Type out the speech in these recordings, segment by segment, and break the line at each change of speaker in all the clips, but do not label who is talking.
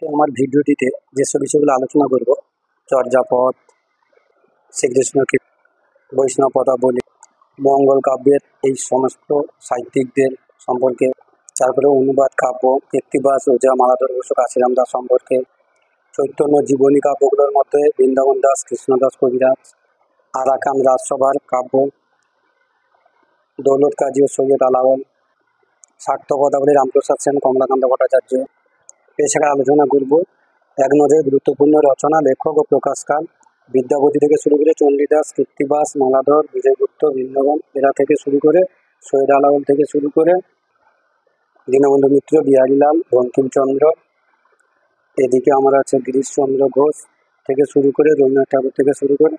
আমার ভিডিওটিতে যেসব বিষয়গুলো আলোচনা করব, চর্যাপদ, শ্রীকৃষ্ণ বৈষ্ণব পদাবলী, মঙ্গল কাব্যের এই সমস্ত সাহিত্যিকদের সম্পর্কে, তারপরে অনুবাদ কাব্য, কীর্তিবাস, ওঝা, মালাধর বসু, কাশিরাম দাস সম্পর্কে, চৈতন্য জীবনী কাব্যগুলোর মধ্যে বৃন্দাবন দাস, কৃষ্ণদাস কবিরাজ, আরাকান রাজসভার কাব্য, দৌলত কাজী ও সৈয়দ আলাওল, শাক্ত পদাবলী রামপ্রসাদ সেন, কমলাকান্ত ভট্টাচার্য। এছাড়া আলোচনা করব এক নজরে গুরুত্বপূর্ণ রচনা, লেখক ও প্রকাশকাল, বিদ্যাপতি থেকে শুরু করে চণ্ডীদাস, কীর্তিবাস, মালাধর, বিজয়গুপ্ত, বৃন্দাবন এরা থেকে শুরু করে সৈয়দ আলাওল থেকে শুরু করে দীনবন্ধু মিত্র, বিহারীলাল, বঙ্কিমচন্দ্র, এদিকে আমার আছে গিরিশচন্দ্র ঘোষ থেকে শুরু করে রবীন্দ্রনাথ ঠাকুর থেকে শুরু করে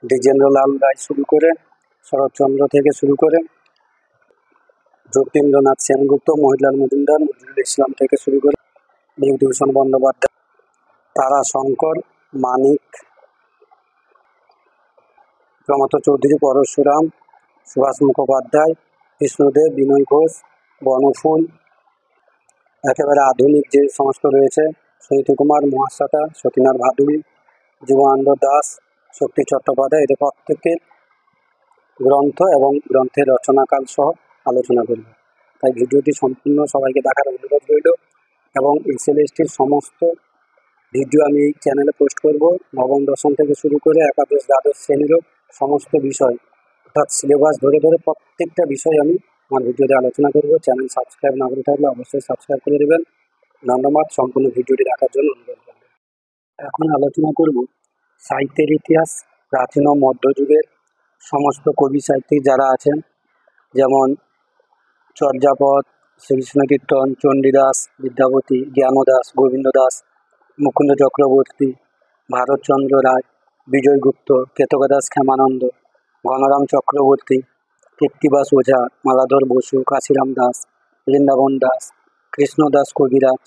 দ্বিজেন্দ্রলাল রায় শুরু করে শরৎচন্দ্র থেকে শুরু করে যতীন্দ্রনাথ সেনগুপ্ত, মহিলাল মজুমদার, নজরুল ইসলাম থেকে শুরু করে বিভূতিভূষণ বন্দ্যোপাধ্যায়, তারাশঙ্কর, মানিক, প্রমথ চৌধুরী, পরশুরাম, সুভাষ মুখোপাধ্যায়, কৃষ্ণদেব, বিনয় ঘোষ, বনফুল, একেবারে আধুনিক যে সমস্ত রয়েছে সুনীতিকুমার, মহাশ্বেতা, সতীনাথ ভাদুড়ী, জীবনানন্দ দাস, শক্তি চট্টোপাধ্যায়, এদের প্রত্যেকের গ্রন্থ এবং গ্রন্থের রচনাকাল সহ আলোচনা করব। তাই ভিডিওটি সম্পূর্ণ সবাইকে দেখার অনুরোধ রইল। এবং এসএলএসটির সমস্ত ভিডিও আমি এই চ্যানেলে পোস্ট করব। নবম দশম থেকে শুরু করে একাদশ দ্বাদশ শ্রেণীরও সমস্ত বিষয়, অর্থাৎ সিলেবাস ধরে ধরে প্রত্যেকটা বিষয় আমি আমার ভিডিওতে আলোচনা করব। চ্যানেল সাবস্ক্রাইব না করে থাকলে অবশ্যই সাবস্ক্রাইব করে দেবেন। ধন্যবাদ। সম্পূর্ণ ভিডিওটি দেখার জন্য অনুরোধ করব। এখন আলোচনা করব সাহিত্যের ইতিহাস, প্রাচীন ও মধ্যযুগের সমস্ত কবি সাহিত্যিক যারা আছেন, যেমন চর্যাপদ, শ্রীকৃষ্ণ কীর্তন, চণ্ডীদাস, বিদ্যাপতি, জ্ঞানদাস, গোবিন্দ দাস, মুকুন্দ চক্রবর্তী, ভারতচন্দ্র রায়, বিজয়গুপ্ত, কেতকদাস ক্ষেমানন্দ, গণরাম চক্রবর্তী, কীর্তিবাস ওঝা, মালাধর বসু, কাশিরাম দাস, বৃন্দাবন দাস, কৃষ্ণদাস কবিরাজ,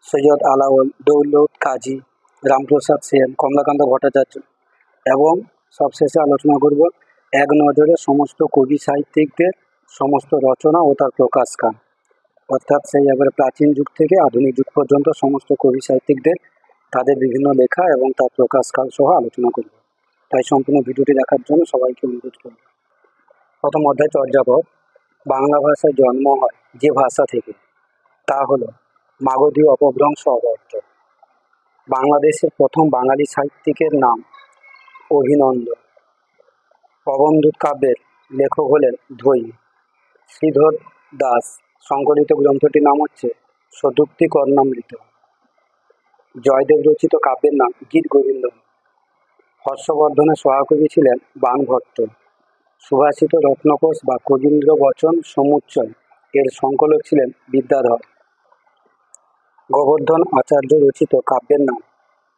সৈয়দ আলাওল, দৌলত কাজী, রামপ্রসাদ সেন, কমলাকান্ত ভট্টাচার্য। এবং সবশেষে আলোচনা করব এক নজরে সমস্ত কবি সাহিত্যিকদের সমস্ত রচনা ও তার প্রকাশকাল, অর্থাৎ সেই একবারে প্রাচীন যুগ থেকে আধুনিক যুগ পর্যন্ত সমস্ত কবি সাহিত্যিকদের তাদের বিভিন্ন লেখা এবং তার প্রকাশকাল সহ আলোচনা করব। তাই সম্পূর্ণ ভিডিওটি দেখার জন্য সবাইকে অনুরোধ করব। প্রথম অধ্যায় চর্যাপদ। বাংলা ভাষায় জন্ম হয় যে ভাষা থেকে, তা হলো মাগধীয় অপভ্রংশ অবর্ত। বাংলাদেশের প্রথম বাঙালি সাহিত্যিকের নাম অভিনন্দন। পবনদূত কাব্যের লেখক হলেন ধৈ। শ্রীধর দাস সংকলিত গ্রন্থটির নাম হচ্ছে সদুক্তি কর্ণামৃত। জয়দেব রচিত কাব্যের নাম গীত গোবিন্দ। হর্ষবর্ধনের সহাকবি ছিলেন বাণভট্ট। সুভাষিত রত্নকোষ বা কবীন্দ্র বচন সমুচ্চয় এর সংকলক ছিলেন বিদ্যাধর। গোবর্ধন আচার্য রচিত কাব্যের নাম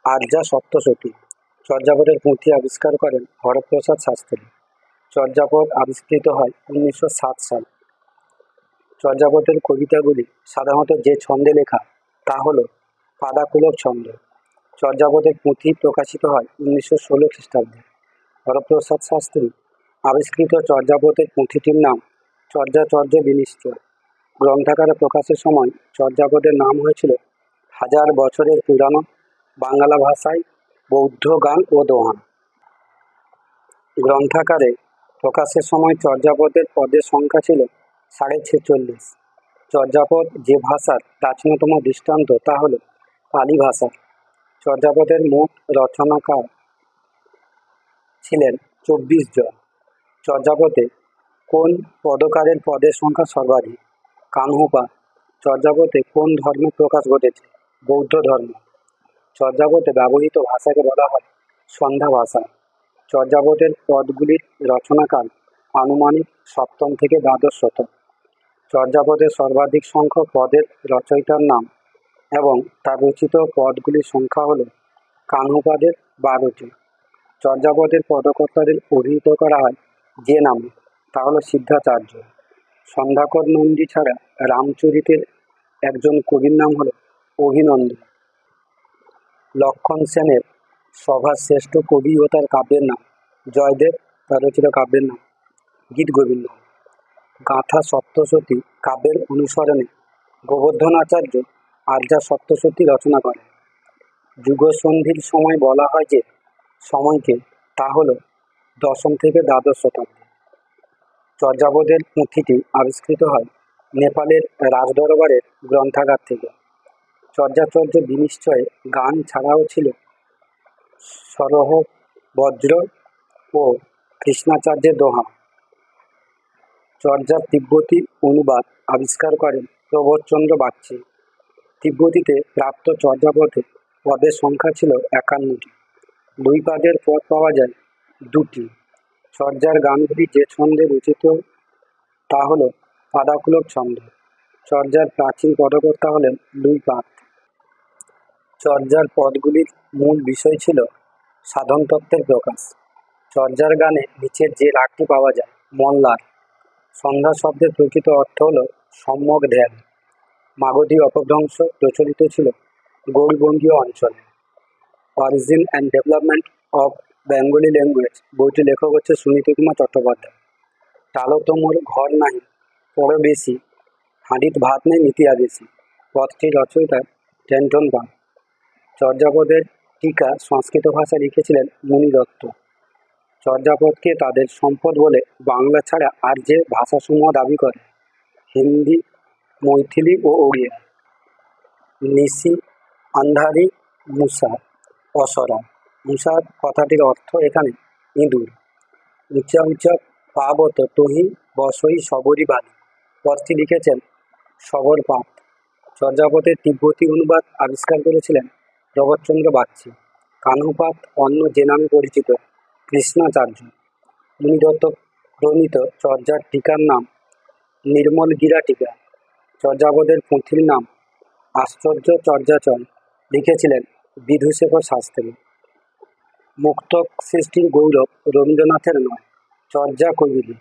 আর্যা সপ্তশতী। চর্যাপদের পুঁথি আবিষ্কার করেন হরপ্রসাদ শাস্ত্রী। চর্যাপদ আবিষ্কৃত হয় 1907 সাল। চর্যাপদের কবিতাগুলি সাধারণত যে ছন্দে লেখা তা হলো পাদাকুলক ছন্দ। চর্যাপদের পুঁথি প্রকাশিত হয় 1916 খ্রিস্টাব্দে। হরপ্রসাদ শাস্ত্রী আবিষ্কৃত চর্যাপদের পুঁথিটির নাম চর্যাচর্য বিনিশ্চয়। গ্রন্থাকারে প্রকাশের সময় চর্যাপদের নাম হয়েছিল 1000 বছরের পুরানো বাংলা ভাষায় বৌদ্ধ গান ও দোহা। গ্রন্থাকারে প্রকাশের সময় চর্যাপদের পদের সংখ্যা ছিল 46.5। চর্যাপদ যে ভাষার প্রাচীনতম দৃষ্টান্ত তা হল পালি ভাষা। চর্যাপদের মোট রচনাকার ছিলেন 24 জন। চর্যাপদে কোন পদকারের পদের সংখ্যা সর্বাধিক? কানহুপা। চর্যাপদে কোন ধর্মের প্রকাশ ঘটেছে? বৌদ্ধ ধর্ম। চর্যাপদে ব্যবহৃত ভাষাকে বলা হয় সন্ধ্যা ভাষা। চর্যাপদের পদগুলির রচনাকাল আনুমানিক 7ম থেকে দ্বাদশ শতক। চর্যাপদের সর্বাধিক সংখ্যক পদের রচয়িতার নাম এবং তার রচিত পদগুলির সংখ্যা হল কানহুপাদের 12টি। চর্যাপদের পদকর্তাদের অভিহিত করা হয় যে নামে, তা হল সিদ্ধাচার্য। সন্ধ্যাকর নন্দী ছাড়া রামচরিতের একজন কবির নাম হল অভিনন্দন। লক্ষণ সেনের সভার শ্রেষ্ঠ কবি ও তার কাব্যের নাম জয়দেব, তার রচিত কাব্যের নাম গীত গোবিন্দ। গাঁথা সপ্তশতী কাব্যের অনুসরণে গোবর্ধন আচার্য আর্যা সপ্তশতী রচনা করেন। যুগসন্ধির সময় বলা হয় যে সময়কে, তা হল দশম থেকে দ্বাদশ শতাব্দী। চর্যাপদের পুঁথিটি আবিষ্কৃত হয় নেপালের রাজদরবারের গ্রন্থাগার থেকে। চর্যাচর্য বিনিশ্চয়ে গান ছাড়াও ছিল সরহ, বজ্র ও কৃষ্ণাচার্যের দোহা। চর্যার তিব্বতী অনুবাদ আবিষ্কার করেন প্রবোধচন্দ্র বাগচি। তিব্বতীতে প্রাপ্ত চর্যাপদে পদের সংখ্যা ছিল 51টি। 2 পাদের পদ পাওয়া যায় 2টি। চর্যার গানগুলি যে ছন্দে রচিত তা হল পাদাকুলক ছন্দ। চর্যার প্রাচীন পদকর্তা হলেন 2 পাদ। চর্যার পদগুলির মূল বিষয় ছিল সাধন তত্ত্বের প্রকাশ। চর্যার গানে নিচের যে রাগটি পাওয়া যায় মল্লার। সন্ধ্যা শব্দের প্রকৃত অর্থ হল সম্যক ধ্যান। মাগধী অপভ্রংশ প্রচলিত ছিল গৌড়বঙ্গীয় অঞ্চলে। Origin and development of Bengali language বইটির লেখক হচ্ছে সুনীতি কুমার চট্টোপাধ্যায়। টালো তোমর ঘর নাহি পড়ো বেশি, হাঁড়িত ভাত নেই মিতিয়া বেশি। পদটির রচয়িতা টেনটন পাল। চর্যাপদের টিকা সংস্কৃত ভাষায় লিখেছিলেন মুনি দত্ত। চর্যাপদকে তাদের সম্পদ বলে বাংলা ছাড়া আর যে ভাষাসমূহ দাবি করে হিন্দি, মৈথিলি ও ওড়িয়া। নিশি, আন্ধারি, মুসা, অসরা। মুসা কথাটির অর্থ এখানে ইঁদুর। উঁচা উঁচা পাবত তহি বসই সবরি বালি। পদটি লিখেছেন সবর পাত। চর্যাপদের তিব্বতী অনুবাদ আবিষ্কার করেছিলেন প্রবোধচন্দ্র বাগচি। কানহপাত অন্য যে নামে পরিচিত কৃষ্ণাচার্য। মুনিদত্ত প্রণীত চর্যার টিকার নাম নির্মল গিরা টিকা। চর্যাপদের পুঁথির নাম আশ্চর্য চর্যাচল, লিখেছিলেন বিধুশেখর শাস্ত্রী। মুক্তক সৃষ্টির গৌরব রবীন্দ্রনাথের নয়, চর্যা কবিরই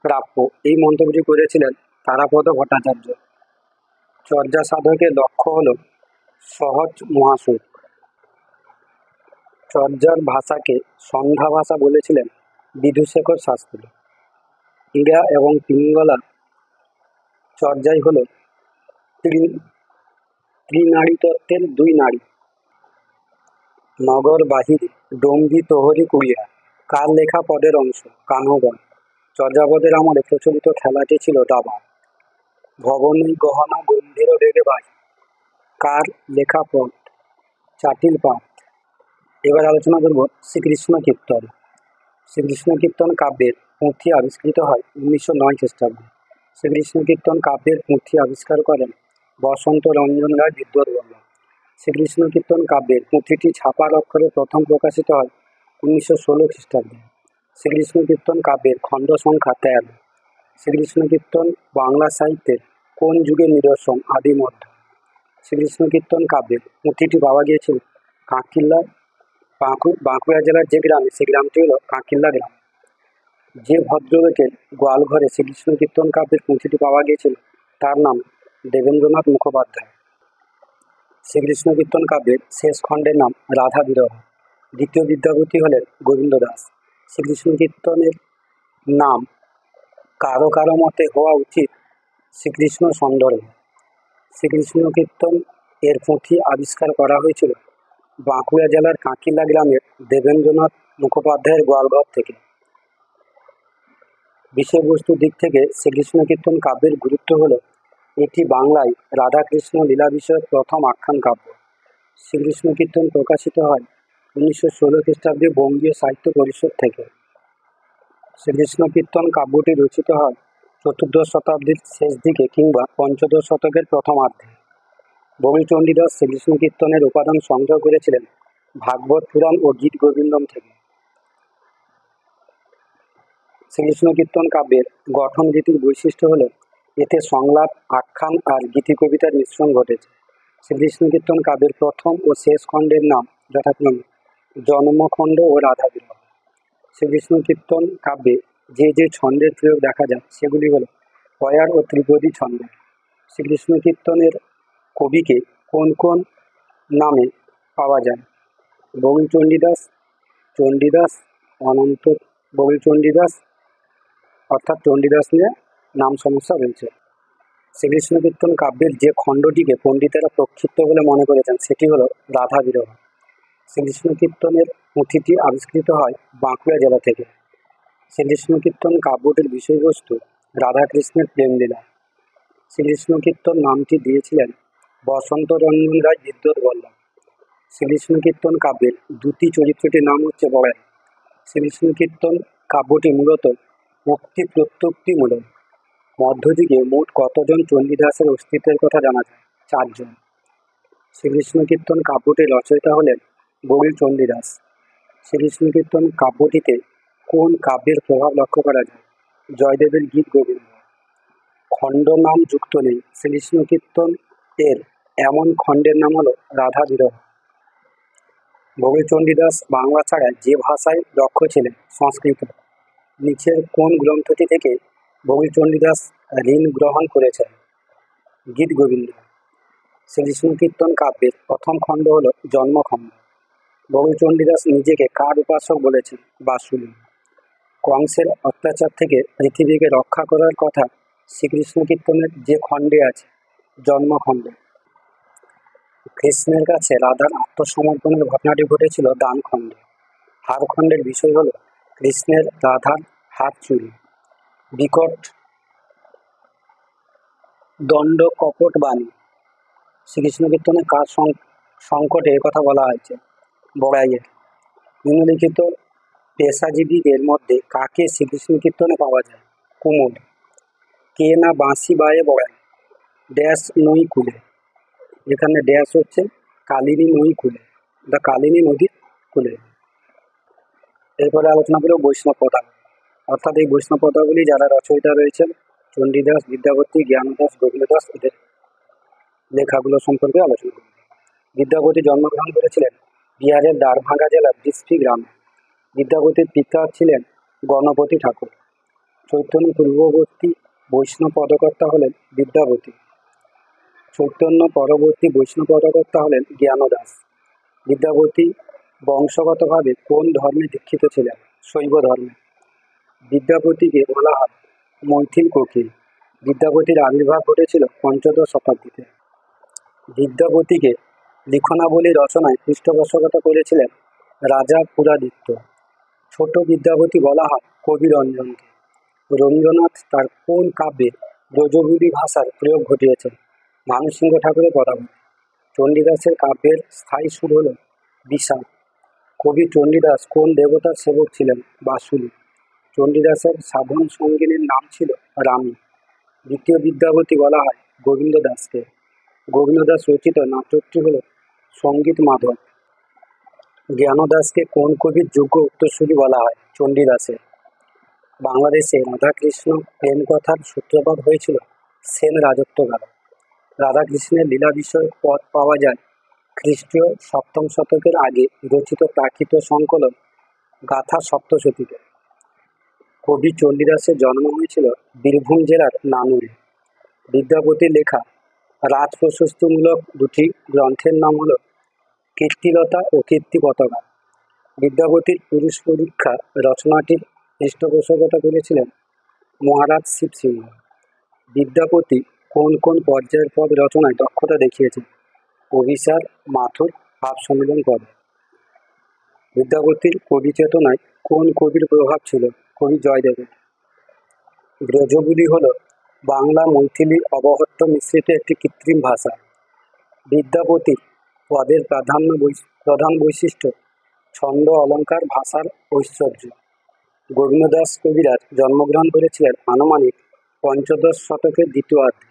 প্রাপ্য, এই মন্তব্যটি করেছিলেন তারাপদ ভট্টাচার্য। চর্যা সাধকের লক্ষ্য হল সহজ মহাসুখ। চর্যার ভাষাকে সন্ধ্যা ভাষা বলেছিলেন বিধুশেখর শাস্ত্রী। ইরা এবং পিঙ্গলা চর্যাই হল ত্রিনাড়ী তত্ত্বের 2 নাড়ী। নগর বাহিরে ডম্বি তোহরি কুড়িয়া, কার লেখা পদের অংশ কানহবন। চর্যাপদের আমলে প্রচলিত খেলাটি ছিল দাবা। ভবনই গহনা গম্ভীর বেগে বাই, কার লেখা পদ চাটিল পাত। এবার আলোচনা করব শ্রীকৃষ্ণ কীর্তন। শ্রীকৃষ্ণ কীর্তন কাব্যের পুঁথি আবিষ্কৃত হয় 1909 খ্রিস্টাব্দে। শ্রীকৃষ্ণ কীর্তন কাব্যের পুঁথি আবিষ্কার করেন বসন্ত রঞ্জন রায় বিদ্বৎ। শ্রীকৃষ্ণ কীর্তন কাব্যের পুঁথিটি ছাপার অক্ষরে প্রথম প্রকাশিত হয় 1916 খ্রিস্টাব্দে। শ্রীকৃষ্ণ কীর্তন কাব্যের খণ্ড সংখ্যা 13। শ্রীকৃষ্ণ কীর্তন বাংলা সাহিত্যের কোন যুগের নিদর্শন আদি মধ্য? শ্রীকৃষ্ণ কীর্তন কাব্যের পুঁথিটি পাওয়া গিয়েছিল কাঁকিল্লা, বাঁকুড়া জেলার যে গ্রামে, সেই গ্রামটি হল কাঁকিল্লা গ্রাম। যে ভদ্রলোকের গোয়ালঘরে শ্রীকৃষ্ণ কীর্তন কাব্যের পুঁথিটি পাওয়া গিয়েছিল তার নাম দেবেন্দ্রনাথ মুখোপাধ্যায়। শ্রীকৃষ্ণ কীর্তন কাব্যের শেষ খণ্ডের নাম রাধা বিরহ। দ্বিতীয় বিদ্যাপতি হলেন গোবিন্দ দাস। শ্রীকৃষ্ণ কীর্তনের নাম কারো কারো মতে হওয়া উচিত শ্রীকৃষ্ণ সন্দর্ভ। শ্রীকৃষ্ণ কীর্তন এর পুঁথি আবিষ্কার করা হয়েছিল বাঁকুড়া জেলার কাঁকিল্লা গ্রামের দেবেন্দ্রনাথ মুখোপাধ্যায়ের গোয়ালঘর থেকে। বিষয়বস্তুর দিক থেকে শ্রীকৃষ্ণ কীর্তন কাব্যের গুরুত্ব হল এটি বাংলায় রাধাকৃষ্ণ লীলা বিষয়ক প্রথম আখ্যান কাব্য। শ্রীকৃষ্ণ কীর্তন প্রকাশিত হয় 1916 খ্রিস্টাব্দে বঙ্গীয় সাহিত্য পরিষদ থেকে। শ্রীকৃষ্ণ কীর্তন কাব্যটি রচিত হয় 14দশ শতাব্দীর শেষ দিকে কিংবা 15দশ শতকের প্রথমার্ধে। বগিচণ্ডীদাস শ্রীকৃষ্ণ কীর্তনের উপাদান সংগ্রহ করেছিলেন ভাগবত পুরাণ ও গীত গোবিন্দম থেকে। শ্রীকৃষ্ণ কীর্তন কাব্যের গঠন রীতির বৈশিষ্ট্য হল এতে সংলাপ, আখ্যান আর গীতি কবিতার মিশ্রণ ঘটেছে। শ্রীকৃষ্ণ কীর্তন কাব্যের প্রথম ও শেষ খণ্ডের নাম যথাক্রমে জন্মখণ্ড ও রাধা বিরহ। শ্রীকৃষ্ণ কীর্তন কাব্যে যে যে ছন্দের প্রয়োগ দেখা যায় সেগুলি হল পয়ার ও ত্রিপদী ছন্দ। শ্রীকৃষ্ণ কীর্তনের কবিকে কোন কোন নামে পাওয়া যায়? বগিচণ্ডীদাস, চণ্ডীদাস, অনন্ত বগিচণ্ডীদাস, অর্থাৎ চণ্ডীদাস নিয়ে নাম সমস্যা রয়েছে। শ্রীকৃষ্ণ কীর্তন কাব্যের যে খণ্ডটিকে পণ্ডিতেরা প্রক্ষিপ্ত বলে মনে করেছেন সেটি হল রাধা বিরহ। শ্রীকৃষ্ণ কীর্তনের পুঁথিটি আবিষ্কৃত হয় বাঁকুড়া জেলা থেকে। শ্রীকৃষ্ণ কীর্তন কাব্যটির বিষয়বস্তু রাধাকৃষ্ণের প্রেমলীলা। শ্রীকৃষ্ণ কীর্তন নামটি দিয়েছিলেন বসন্ত রঞ্জন রায় বিদ্যুৎ বল্লভ। শ্রীকৃষ্ণ কীর্তন কাব্যের দুটি চরিত্রটির নাম হচ্ছে বড়াই। শ্রীকৃষ্ণ কীর্তন কাব্যটি মূলত মুক্তি প্রত্যুক্তিমূলক। মধ্যযুগে মোট কতজন চণ্ডীদাসের অস্তিত্বের কথা জানা যায়? 4 জন। শ্রীকৃষ্ণ কীর্তন কাব্যটির রচয়িতা হলেন গৌরী চণ্ডীদাস। শ্রীকৃষ্ণ কীর্তন কাব্যটিতে কোন কাব্যের প্রভাব লক্ষ্য করা যায়? জয়দেবের গীত গোবিন্দ। খণ্ড নাম যুক্ত নেই শ্রীকৃষ্ণ কীর্তন এর এমন খণ্ডের নাম হলো রাধা বিরহ। গৌরী চণ্ডীদাস বাংলা ছাড়া যে ভাষায় দক্ষ ছিলেন? সংস্কৃত। নিচের কোন গ্রন্থটি থেকে গৌরী চণ্ডীদাস ঋণ গ্রহণ করেছেন? গীত গোবিন্দ। শ্রীকৃষ্ণ কীর্তন কাব্যের প্রথম খণ্ড হল জন্মখণ্ড। গৌরী চণ্ডীদাস নিজেকে কার উপাসক বলেছেন? বাসুলি। কংসের অত্যাচার থেকে পৃথিবীকে রক্ষা করার কথা শ্রীকৃষ্ণ কীর্তনের যে খণ্ডে আছে? জন্মখণ্ডে। কৃষ্ণের কাছে রাধার আত্মসমর্পণের ঘটনাটি ঘটেছিল দানখণ্ডে। হারখণ্ডের বিষয় হল কৃষ্ণের রাধার হার চুরি। বিকট দণ্ড কপট বাণী। শ্রীকৃষ্ণ কীর্তনে কার সংকটে কথা বলা হয়েছে? বড়াইয়ের। নিম্নলিখিত পেশাজীবীদের মধ্যে কাকে শ্রীকৃষ্ণ কীর্তনে পাওয়া যায়? কুমোর। কে না বাঁশি বায়ে বড়াই ড্যাশ নই কুলে। এখানে ড্যাশ হচ্ছে কালিনী নই কুলে, দ্য কালিনী নদীর কুলে। এরপরে আলোচনা করব বৈষ্ণব পদাবলী। অর্থাৎ এই বৈষ্ণব পদাবলী যারা রচয়িতা রয়েছেন চণ্ডীদাস, বিদ্যাপতি, জ্ঞানদাস, গোবিন্দদাস, এদের লেখাগুলো সম্পর্কে আলোচনা করব। বিদ্যাপতি জন্মগ্রহণ করেছিলেন বিহারের দ্বারভাঙ্গা জেলার ডিসপি গ্রামে। বিদ্যাপতির পিতা ছিলেন গণপতি ঠাকুর। চৈতন্য পূর্ববর্তী বৈষ্ণব পদকর্তা হলেন বিদ্যাপতি। চৈতন্য পরবর্তী বৈষ্ণব পদকর্তা হলেন জ্ঞানদাস। বিদ্যাপতি বংশগতভাবে কোন ধর্মে দীক্ষিত ছিলেন? শৈব ধর্মে। বিদ্যাপতিকে বলা হয় মৈথিল কোকিল। বিদ্যাপতির আবির্ভাব ঘটেছিল পঞ্চদশ শতাব্দীতে। বিদ্যাপতিকে লিখনাবলী রচনায় পৃষ্ঠপোষকতা করেছিলেন রাজা পুরাদিত্য। ছোট বিদ্যাপতি বলা হয় কবি রঞ্জনকে। রবীন্দ্রনাথ তার কোন কাব্যে ব্রজভূমি ভাষার প্রয়োগ ঘটিয়েছেন? মানসিংহ ঠাকুরের পদাবলী। চণ্ডীদাসের কাব্যের স্থায়ী সুর হল বিষাদ। কবি চণ্ডীদাস কোন দেবতার সেবক ছিলেন? বাসুলি। চণ্ডীদাসের সাধন সঙ্গিনীর নাম ছিল রামী। দ্বিতীয় বিদ্যাপতি বলা হয় গোবিন্দ দাসকে। গোবিন্দ দাস রচিত নাটকটি হল সঙ্গীত মাধব। জ্ঞানদাসকে কোন কবির যোগ্য উত্তরসূরি বলা হয়? চণ্ডীদাসের। বাংলাদেশে রাধাকৃষ্ণ প্রেম কথার সূত্রপাত হয়েছিল সেন রাজত্বকালে। রাধাকৃষ্ণের লীলা বিষয়ক পদ পাওয়া যায় খ্রিস্টীয় 7ম শতকের আগে রচিত প্রাকৃত সংকলন গাথা সপ্তশতীতে। কবি চণ্ডীদাসের জন্ম হয়েছিল বীরভূম জেলার নানুরে। বিদ্যাপতির লেখা রাজপ্রশস্তিমূলক দুটি গ্রন্থের নাম হল কীর্তিলতা ও কীর্তি পতাকা। বিদ্যাপতির পুরুষ পরীক্ষা রচনাটির পৃষ্ঠপোষকতা করেছিলেন মহারাজ শিবসিংহ। বিদ্যাপতি কোন কোন পর্যায়ের পদ রচনায় দক্ষতা দেখিয়েছেন? অভিসার, মাথুর, ভাব সম্মিলন পদ। বিদ্যাপতির কবি চেতনায় কোন কবির প্রভাব ছিল? কবি জয়দেবের। ব্রজবুলি হল বাংলা মৈথিলি অবহট্ট মিশ্রিত একটি কৃত্রিম ভাষা। বিদ্যাপতির পদের প্রধান বৈশিষ্ট্য ছন্দ, অলঙ্কার, ভাষার ঐশ্বর্য। গোবিন্দদাস কবিরাজ জন্মগ্রহণ করেছিলেন আনুমানিক পঞ্চদশ শতকের দ্বিতীয়ার্ধে।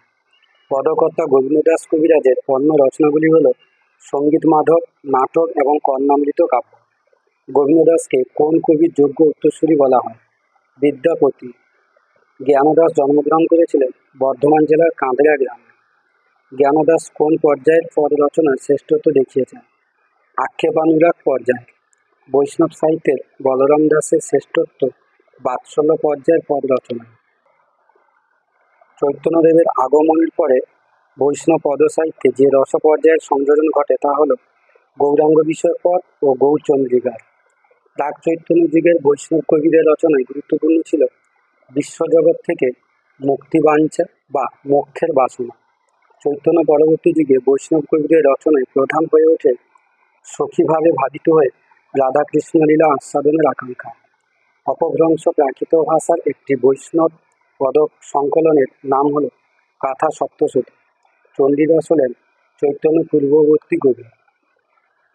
পদকর্তা গোবিন্দদাস কবিরাজের অন্য রচনাগুলি হল সঙ্গীত মাধব, নাটক এবং কর্ণামৃত কাব্য। গোবিন্দদাসকে কোন কবির যোগ্য উত্তরসূরি বলা হয়? বিদ্যাপতি। জ্ঞানদাস জন্মগ্রহণ করেছিলেন বর্ধমান জেলার কাঁদড়া গ্রামে। জ্ঞানদাস কোন পর্যায়ের পদ রচনার শ্রেষ্ঠত্ব দেখিয়েছেন? আক্ষেপানুরাগ পর্যায়ে। বৈষ্ণব সাহিত্যের বলরাম দাসের শ্রেষ্ঠত্ব বাৎসল্য পর্যায়ের পদ রচনায়। চৈতন্যদেবের আগমনের পরে বৈষ্ণব পদ সাহিত্যে যে রস পর্যায়ের সংযোজন ঘটে তা হল গৌরাঙ্গ বিষয়ক পদ ও গৌরচন্দ্রিকার। প্রাক চৈতন্য যুগের বৈষ্ণব কবিদের রচনায় গুরুত্বপূর্ণ ছিল বিশ্বজগৎ থেকে মুক্তিবাঞ্ছা বা মোক্ষের বাসনা। চৈতন্য পরবর্তী যুগে বৈষ্ণব কবিদের রচনায় প্রধান হয়ে ওঠে সখীভাবে ভাবিত হয়ে রাধাকৃষ্ণ লীলা আস্বাদনের আকাঙ্ক্ষা। অপভ্রংশ প্রাকৃত ভাষার একটি বৈষ্ণব পদক সংকলনের নাম হল কাথা সপ্তশতী। চণ্ডীদাস হলেন চৈতন্য পূর্ববর্তী কবি।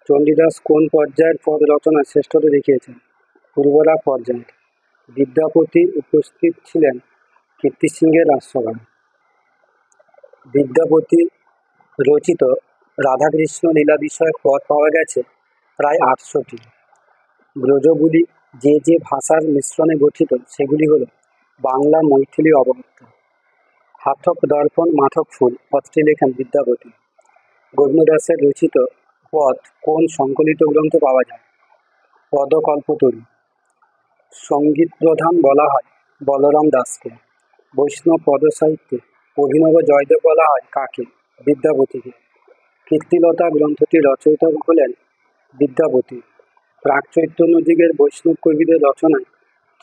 চণ্ডীদাস কোন পর্যায়ের পদ রচনায় শ্রেষ্ঠতা দেখিয়েছেন? পূর্বরাগ পর্যায়ের। বিদ্যাপতি উপস্থিত ছিলেন কীর্তি সিংহের রাজসভায়। বিদ্যাপতি রচিত রাধাকৃষ্ণ লীলা বিষয়ক পদ পাওয়া গেছে প্রায় 800টি। ব্রজবুলি যে যে ভাষার মিশ্রণে গঠিত সেগুলি হল বাংলা, মৈথিলি, অবহট্ঠ। হাথক দর্পণ মাথক ফুল পদটি লেখেন বিদ্যাপতি। গোবিন্দদাসের রচিত পদ কোন সংকলিত গ্রন্থে পাওয়া যায়? পদকল্পতরু। সঙ্গীত প্রধান বলা হয় বলরাম দাসকে। বৈষ্ণব পদসাহিত্যে অভিনব জয়দেব বলা হয় কাকে? বিদ্যাপতিকে। কীর্তিলতা গ্রন্থটির রচয়িতা হলেন বিদ্যাপতি। প্রাক চৈতন্য যুগের বৈষ্ণব কবিদের রচনায়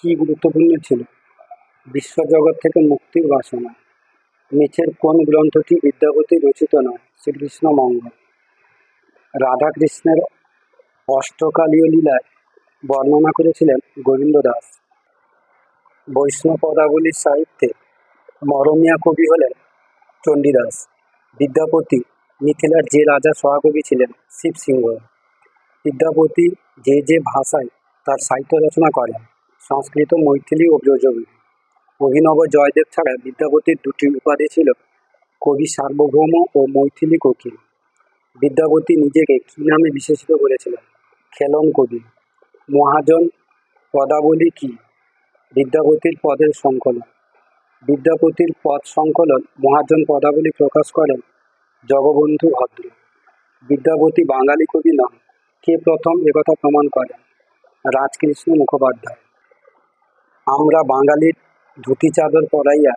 কি গুরুত্বপূর্ণ ছিল? বিশ্বজগৎ থেকে মুক্তির বাসনা। নিচের কোন গ্রন্থটি বিদ্যাপতি রচিত নয়? শ্রীকৃষ্ণ মঙ্গল। রাধাকৃষ্ণের অষ্টকালীয় লীলায় বর্ণনা করেছিলেন গোবিন্দ দাস। বৈষ্ণব পদাবলীর সাহিত্যে মরমিয়া কবি হলেন চণ্ডীদাস। বিদ্যাপতি মিথিলার যে রাজা সহাকবি ছিলেন? শিবসিংহ। বিদ্যাপতি যে যে ভাষায় তার সাহিত্য রচনা করেন? সংস্কৃত, মৈথিলি ও ব্রজবুলি। অভিনব জয়দেব ছাড়া বিদ্যাপতির দুটি উপাধি ছিল কবি সার্বভৌম ও মৈথিলি কোকিল। বিদ্যাপতি নিজেকে কী নামে বিশেষিত করেছিলেন? খেলন কবি। মহাজন পদাবলী কি? বিদ্যাপতির পদের সংকলন। বিদ্যাপতির পদ সংকলন মহাজন পদাবলী প্রকাশ করেন জগবন্ধু ভদ্র। বিদ্যাপতি বাঙালি কবি নন, কে প্রথম একথা প্রমাণ করেন? রাজকৃষ্ণ মুখোপাধ্যায়। আমরা বাঙালির ধুতি চাদর পরাইয়া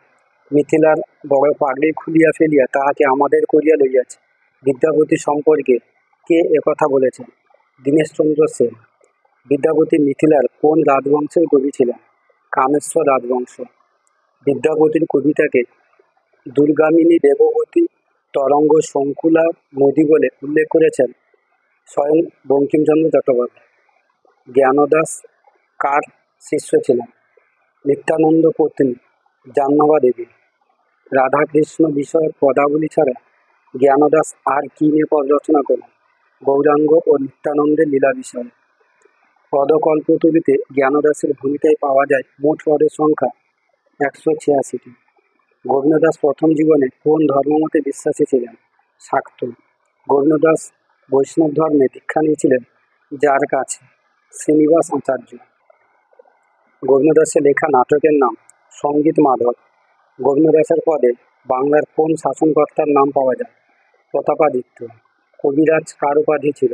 মিথিলার বড় পাগড়ি খুলিয়া ফেলিয়া তাহাকে আমাদের করিয়া লইয়াছি। বিদ্যাপতি সম্পর্কে কে একথা বলেছেন? দীনেশচন্দ্র সেন। বিদ্যাপতি মিথিলার কোন রাজবংশের কবি ছিলেন? কামেশ্বর রাজবংশ। বিদ্যাপতির কবিতাকে দুর্গামিনী, দেববতী, তরঙ্গ, শঙ্কুলা নদী বলে উল্লেখ করেছেন স্বয়ং বঙ্কিমচন্দ্র চট্টোপাধ্যায়। জ্ঞানদাস কার শিষ্য ছিলেন? নিত্যানন্দ পত্নী জাহ্নবা দেবী। রাধাকৃষ্ণ বিষয়ক পদাবলী ছাড়া জ্ঞানদাস আর কি নিয়ে পদ রচনা করেন? গৌরাঙ্গ ও নিত্যানন্দের লীলা বিষয়ে। পদকল্পতরুতে জ্ঞানদাসের ভূমিকায় পাওয়া যায় মোট পদের সংখ্যা 186টি। গোবিন্দদাস প্রথম জীবনে কোন ধর্মমতে বিশ্বাসী ছিলেন? শাক্ত। গোবিন্দদাস বৈষ্ণব ধর্মে দীক্ষা নিয়েছিলেন যার কাছে? শ্রীনিবাস আচার্য। গোবিন্দদাসের লেখা নাটকের নাম সঙ্গীত মাধব। গোবিন্দদাসের পদে বাংলার কোন শাসনকর্তার নাম পাওয়া যায়? প্রতাপাদিত্য। কবিরাজ কার উপাধি ছিল?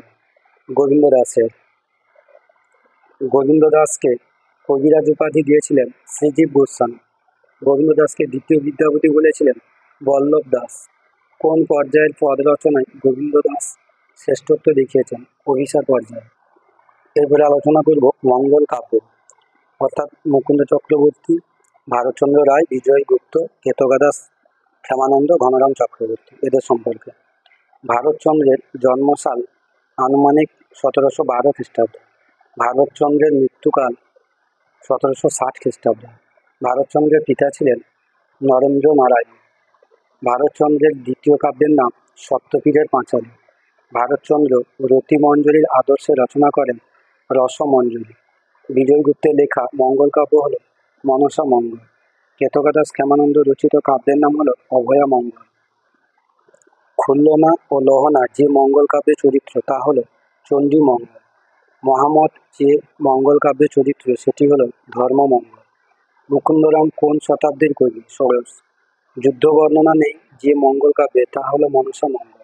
গোবিন্দদাসের। গোবিন্দদাসকে কবিরাজ উপাধি দিয়েছিলেন শ্রীজীব গোস্বামী। গোবিন্দদাসকে দ্বিতীয় বিদ্যাপতি বলেছিলেন বল্লভ দাস। কোন পর্যায়ের পদ রচনায় গোবিন্দদাস শ্রেষ্ঠত্ব দেখিয়েছেন? অভিসার পর্যায়ে। এরপরে আলোচনা করব মঙ্গল কাব্য, অর্থাৎ মুকুন্দ চক্রবর্তী, ভারতচন্দ্র রায়, বিজয় গুপ্ত, কেতকা-দাস, ক্ষেমানন্দ, ঘনরাম চক্রবর্তী, এদের সম্পর্কে। ভারতচন্দ্রের জন্মসাল আনুমানিক 1712 খ্রিস্টাব্দ। ভারতচন্দ্রের মৃত্যুকাল 1760 খ্রিস্টাব্দ। ভারতচন্দ্রের পিতা ছিলেন নরেন্দ্র নারায়ণ। ভারতচন্দ্রের দ্বিতীয় কাব্যের নাম সপ্তপীরের পাঁচালী। ভারতচন্দ্র রতিমঞ্জরির আদর্শে রচনা করেন রসমঞ্জরি। বিজয়গুপ্তের লেখা মঙ্গল কাব্য হল মনসা মঙ্গল। কেতকা-দাস ক্ষেমানন্দ রচিত কাব্যের নাম হল অভয়া মঙ্গল। খুল্লনা ও লোহনা যে মঙ্গল কাব্যের চরিত্র তা হল চণ্ডী মঙ্গল। মহামত যে মঙ্গল কাব্যের চরিত্র সেটি হল ধর্মমঙ্গল। মুকুন্দরাম কোন শতাব্দীর কবি? ষোড়শ। যুদ্ধ বর্ণনা নেই যে মঙ্গল কাব্যে তা হল মনসা মঙ্গল।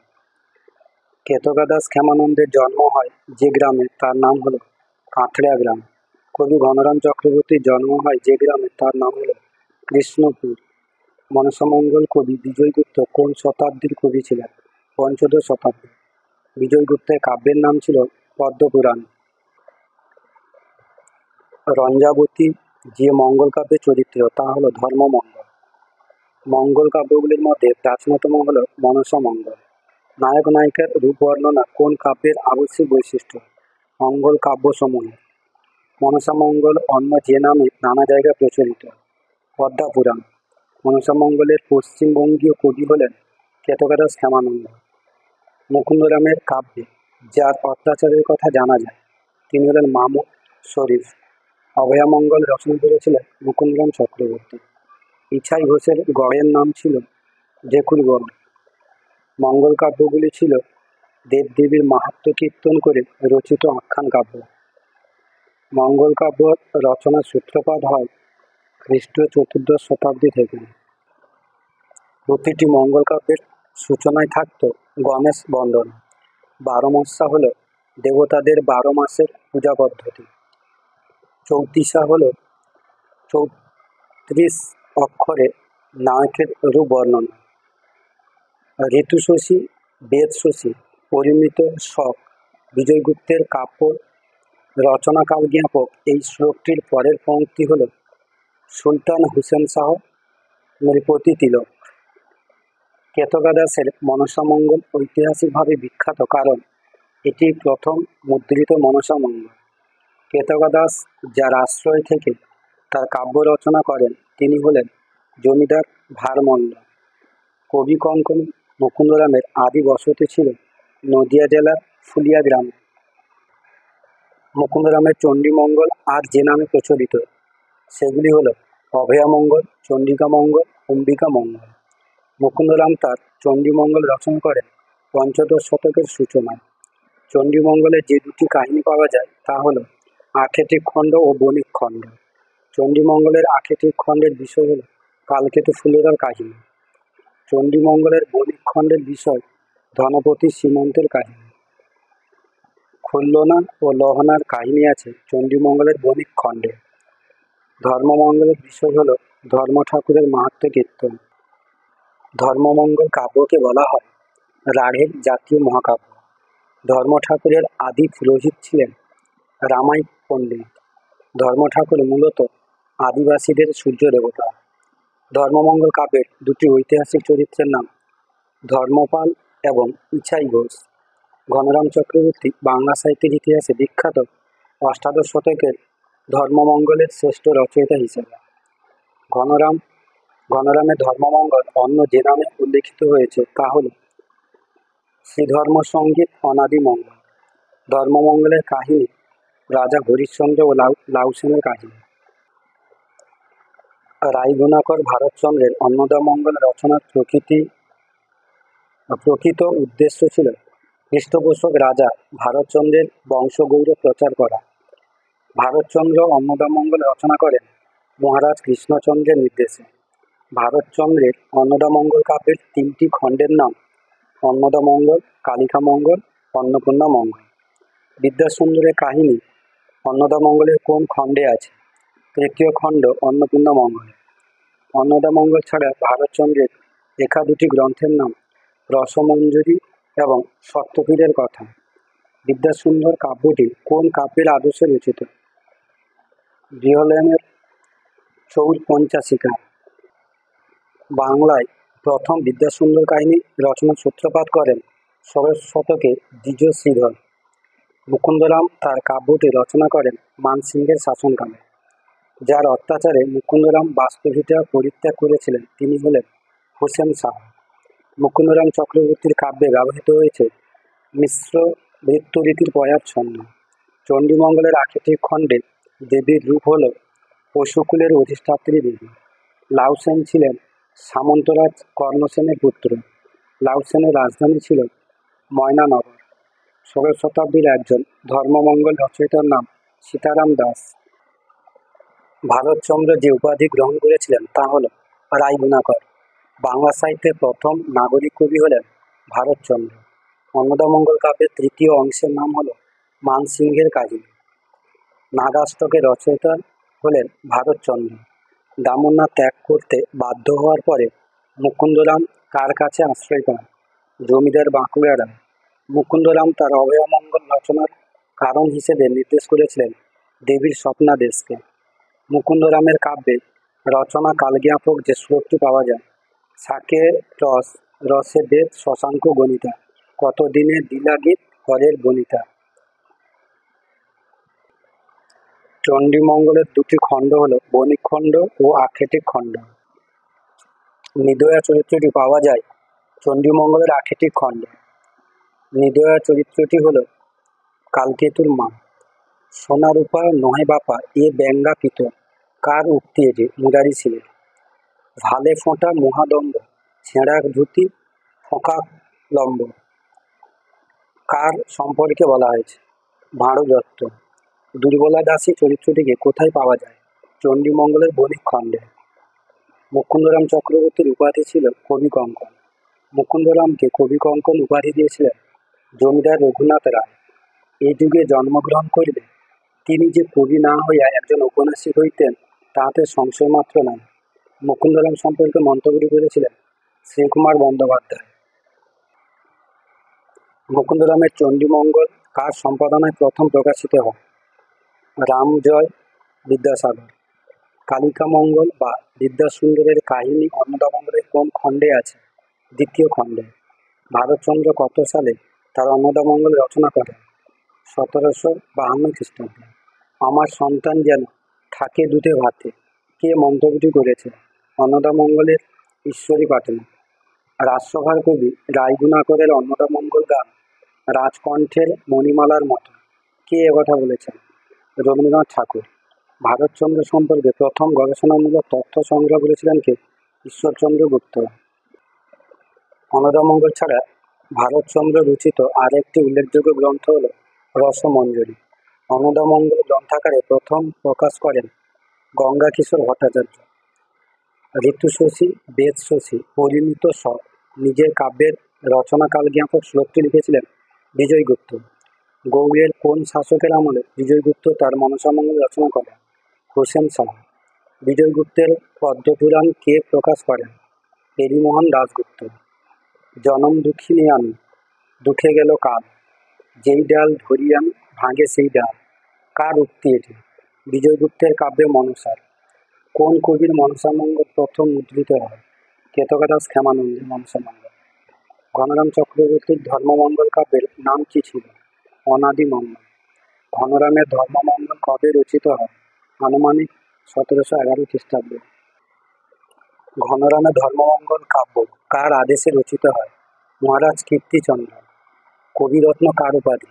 কেতকা-দাস ক্ষেমানন্দের জন্ম হয় যে গ্রামে তার নাম হল কাঁথড়িয়া গ্রাম। কবি ঘনরাম চক্রবর্তীর জন্ম হয় যে গ্রামে তার নাম হল কৃষ্ণপুর। মনসামঙ্গল কবি বিজয়গুপ্ত কোন শতাব্দীর কবি ছিলেন? পঞ্চদশ শতাব্দী। বিজয়গুপ্তের কাব্যের নাম ছিল পদ্মপুরাণ। রঞ্জাবতী যে মঙ্গল কাব্যের চরিত্র তা হল ধর্মমঙ্গল। মঙ্গল কাব্যগুলির মধ্যে প্রাচীনতম হল মনসা মঙ্গল। নায়ক নায়িকার রূপ বর্ণনা কোন কাব্যের আবশ্যিক বৈশিষ্ট্য? মঙ্গল কাব্যসমূহ। মনসা মঙ্গল অন্য যে নামে নানা জায়গায় প্রচলিত। পদ্মা পুরাণ। মনসা মঙ্গলের পশ্চিমবঙ্গীয় কবি হলেন কেতকাদাস শ্যামানন্দ। মুকুন্দরামের কাব্যে যার অত্যাচারের কথা জানা যায় তিনি হলেন মাহমুদ শরীফ। অভয়ামঙ্গল রচনা করেছিলেন মুকুন্দরাম চক্রবর্তী। ইছাই ঘোষের গড়ের নাম ছিল ডেকুরগড়। মঙ্গল কাব্যগুলি ছিল দেবদেবীর মাহাত্ম্য কীর্তন করে রচিত আখ্যান কাব্য। মঙ্গল কাব্য রচনার সূত্রপাত হয় খ্রিস্টীয় চতুর্দশ শতাব্দী থেকে। প্রতিটি মঙ্গল কাব্যের সূচনায় থাকত গণেশ বন্দনা। 12 হল দেবতাদের 12 মাসের পূজা পদ্ধতি। 34 হল 34 অক্ষরে নায়কের রূপ বর্ণনা। ঋতুশশী, বেদশশী, পরিমিত শক বিজয়গুপ্তের কাব্য রচনাকাল জ্ঞাপক। এই শ্লোকটির পরের পংক্তি হল সুলতান হুসেন শাহ নৃপতি তিলক। কেতকাদাসের মনসা মঙ্গল ঐতিহাসিকভাবে বিখ্যাত কারণ এটি প্রথম মুদ্রিত মনসা মঙ্গল। কেতকাদাস যার আশ্রয় থেকে তার কাব্য রচনা করেন তিনি হলেন জমিদার ভারমল্ল। কবি কঙ্কন মুকুন্দরামের আদি বসতি ছিল নদিয়া জেলার ফুলিয়া গ্রামে। মুকুন্দরামের চণ্ডীমঙ্গল আর যে নামে প্রচলিত সেগুলি হল অভয়ামঙ্গল, চণ্ডিকা মঙ্গল, অম্বিকা মঙ্গল। মুকুন্দরাম তার চণ্ডীমঙ্গল রচনা করেন পঞ্চদশ শতকের সূচনায়। চণ্ডীমঙ্গলে যে দুটি কাহিনী পাওয়া যায় তা হল আক্ষেত্রিক খণ্ড ও বণিক খণ্ড। চণ্ডীমঙ্গলের আক্ষেত্রিক খণ্ডের বিষয় হল কালকেতু ফুলেরার কাহিনী। চণ্ডীমঙ্গলের বণিক খণ্ডের বিষয় ধনপতি সীমন্তের কাহিনী। খুল্লনা ও লহনার কাহিনী আছে চণ্ডীমঙ্গলের বণিক খণ্ডে। ধর্মমঙ্গলের বিষয় হল ধর্ম ঠাকুরের মাহাত্ম্য কীর্তন। ধর্মমঙ্গল কাব্যকে বলা হয় রাঢ়ের জাতীয় মহাকাব্য। ধর্ম ঠাকুরের আদি পুরোহিত ছিলেন রামাই পণ্ডিত। ধর্ম ঠাকুর মূলত আদিবাসীদের সূর্য দেবতা। ধর্মমঙ্গল কাব্যের দুটি ঐতিহাসিক চরিত্রের নাম ধর্মপাল এবং ইছাই ঘোষ। ঘনরাম চক্রবর্তী বাংলা সাহিত্যের ইতিহাসে বিখ্যাত অষ্টাদশ শতকের ধর্মমঙ্গলের শ্রেষ্ঠ রচয়িতা হিসেবে। ঘনরামের ধর্মমঙ্গল অন্য যে নামে উল্লেখিত হয়েছে তা হল শ্রীধর্মসঙ্গীত অনাদি মঙ্গল। ধর্মমঙ্গলের কাহিনী রাজা হরিশ্চন্দ্র ও লাউসেনের কাহিনী। রায়গুণাকর ভারতচন্দ্রের অন্নদামঙ্গল রচনার প্রকৃত উদ্দেশ্য ছিল পৃষ্ঠপোষক রাজা ভারতচন্দ্রের বংশগৌরব প্রচার করা। ভারতচন্দ্র অন্নদামঙ্গল রচনা করেন মহারাজ কৃষ্ণচন্দ্রের নির্দেশে। ভারতচন্দ্রের অন্নদামঙ্গল কাব্যের 3টি খণ্ডের নাম অন্নদামঙ্গল, কালিকামঙ্গল, অন্নপূর্ণা মঙ্গল। বিদ্যাসুন্দরের কাহিনী অন্নদামঙ্গলের কোন খণ্ডে আছে? তৃতীয় খণ্ড অন্নপূর্ণা মঙ্গল। অন্নদামঙ্গল ছাড়া ভারতচন্দ্রের লেখা দুটি গ্রন্থের নাম রসমঞ্জরি এবং সত্যপীরের কথা। বিদ্যাসুন্দর কাব্যটি কোন কাব্যের আদর্শে রচিত? গৃহলেনের চৌর পঞ্চাশিকা। বাংলায় প্রথম বিদ্যাসুন্দর কাহিনী রচনার সূত্রপাত করেন ষোড়শ শতকে দ্বিজ শ্রীধর। মুকুন্দরাম তার কাব্যটি রচনা করেন মানসিংহের শাসনকালে। যার অত্যাচারে মুকুন্দরাম বাস্তবিকতা পরিত্যাগ করেছিলেন তিনি হলেন হুসেন শাহ। মুকুন্দরাম চক্রবর্তীর কাব্যে ব্যবহৃত হয়েছে মিশ্র বৃত্তরীতির পয়ার ছন্দ। চণ্ডীমঙ্গলের আক্ষেত্রিক খণ্ডে দেবীর রূপ হল পশুকুলের অধিষ্ঠাত্রী দেবী। লাউসেন ছিলেন সামন্তরাজ কর্ণসেনের পুত্র। লাউসেনের রাজধানী ছিল ময়নানগর। ষোড়শ শতাব্দীর একজন ধর্মমঙ্গল রচয়িতার নাম সীতারাম দাস। ভারতচন্দ্র যে উপাধি গ্রহণ করেছিলেন তা হল রায়গুণাকর। বাংলা সাহিত্যের প্রথম নাগরিক কবি হলেন ভারতচন্দ্র। অন্নদামঙ্গল কাব্যের তৃতীয় অংশের নাম হল মানসিংহের কাহিনী। নাগাষ্টকের রচয়িতা হলেন ভারতচন্দ্র। দামোন্না ত্যাগ করতে বাধ্য হওয়ার পরে মুকুন্দরাম কার কাছে আশ্রয় পান? জমিদার বাঁকুড়া রায়। মুকুন্দরাম তার অভয়ামঙ্গল রচনার কারণ হিসেবে নির্দেশ করেছিলেন দেবীর স্বপ্নাদেশকে। মুকুন্দরামের কাব্যে রচনা কালজ্ঞাপক যে শ্লোকটি পাওয়া যায় শাকে রস, রসে বেদ শশাঙ্ক গণিতা, কতদিনে দিলা গীত হরের বনিতা। চণ্ডীমঙ্গলের দুটি খণ্ড হল বণিক খণ্ড ও আক্ষেত্রিক খণ্ড। নিদয়া চরিত্রটি পাওয়া যায় চণ্ডীমঙ্গলের আক্ষেত্রিক খণ্ডে। নিদয়া চরিত্রটি হল কালকেতুর মা। সোনা রূপা নহে বাপা এ ব্যঙ্গা পিত, কার উক্তি এটি? মুরারি সিংয়ের। ভালে ফোঁটা মহাদম্ব, ছেঁড়া ধুতি ফোঁকা লম্ব, কার সম্পর্কে বলা হয়েছে? ভাঁড় দত্ত। দুর্বলা দাসী চরিত্রটিকে কোথায় পাওয়া যায়? চণ্ডীমঙ্গলের বণিক খণ্ডে। মুকুন্দরাম চক্রবর্তীর উপাধি ছিল কবি কঙ্কন। মুকুন্দরামকে কবি কঙ্কন উপাধি দিয়েছিলেন জমিদার রঘুনাথ রায়। এই যুগে জন্মগ্রহণ করিলে তিনি যে কবি না হইয়া একজন ঔপন্যাসিক হইতেন তাহাতে সংশয় মাত্র নাই। মুকুন্দরাম সম্পর্কে মন্তব্যটি করেছিলেন শ্রীকুমার বন্দ্যোপাধ্যায়। মুকুন্দরামের চণ্ডীমঙ্গল কার সম্পাদনায় প্রথম প্রকাশিত হয়? রামজয় বিদ্যাসাগর। কালিকামঙ্গল বা বিদ্যাসুন্দরের কাহিনী অন্নদামঙ্গলের কোন খণ্ডে আছে? দ্বিতীয় খণ্ডে। ভারতচন্দ্র কত সালে তার অন্নদামঙ্গল রচনা করেন? 1752 খ্রিস্টাব্দে। আমার সন্তান যেন থাকে দুধে ভাতে, কে মন্তব্যটি করেছে? অন্নদামঙ্গলের ঈশ্বরী পাটনি। রাজসভার কবি রায়গুণাকরের অন্নদামঙ্গল গান রাজকণ্ঠের মণিমালার মতো, কে একথা বলেছেন? রবীন্দ্রনাথ ঠাকুর। ভারতচন্দ্র সম্পর্কে প্রথম গবেষণামূলক তথ্য সংগ্রহ করেছিলেন কে? ঈশ্বরচন্দ্র গুপ্ত। অন্নদামঙ্গল ছাড়া ভারতচন্দ্র রচিত আরেকটি উল্লেখযোগ্য গ্রন্থ হল রসমঞ্জরি। অন্নদামঙ্গল গ্রন্থাকারে প্রথম প্রকাশ করেন গঙ্গাকিশোর ভট্টাচার্য। ঋতুশশী, বেদশশী, পরিমিত সব নিজের কাব্যের রচনাকাল জ্ঞাপক শ্লোকটি লিখেছিলেন বিজয়গুপ্ত। গৌড়ের কোন শাসকের আমলে বিজয়গুপ্ত তার মনসামঙ্গল রচনা করেন? হোসেন শাহ। বিজয়গুপ্তের পদ্মপুরাণ কে প্রকাশ করেন? হরিমোহন দাশগুপ্ত। জনম দুঃখিনী আমি, দুঃখে গেল কাল, যেই ডাল ধরিয়াম ভাঙে সেই ডাল, কার উক্তি এটি? বিজয়গুপ্তের কাব্যে মনসার। কোন কবির মনসামঙ্গল প্রথম মুদ্রিত হয়? কেতকাদাস ক্ষেমানন্দের মনসামঙ্গল। ঘনরাম চক্রবর্তীর ধর্মমঙ্গল কাব্যের নাম কি ছিল? অনাদি মঙ্গল। ঘনরামের ধর্মমঙ্গল কবে রচিত হয়? আনুমানিক 1711 খ্রিস্টাব্দে। ঘনরামের ধর্মমঙ্গল কাব্য কার আদেশে রচিত হয়? মহারাজ কীর্তিচন্দ্র। কবিরত্ন কার উপাধি?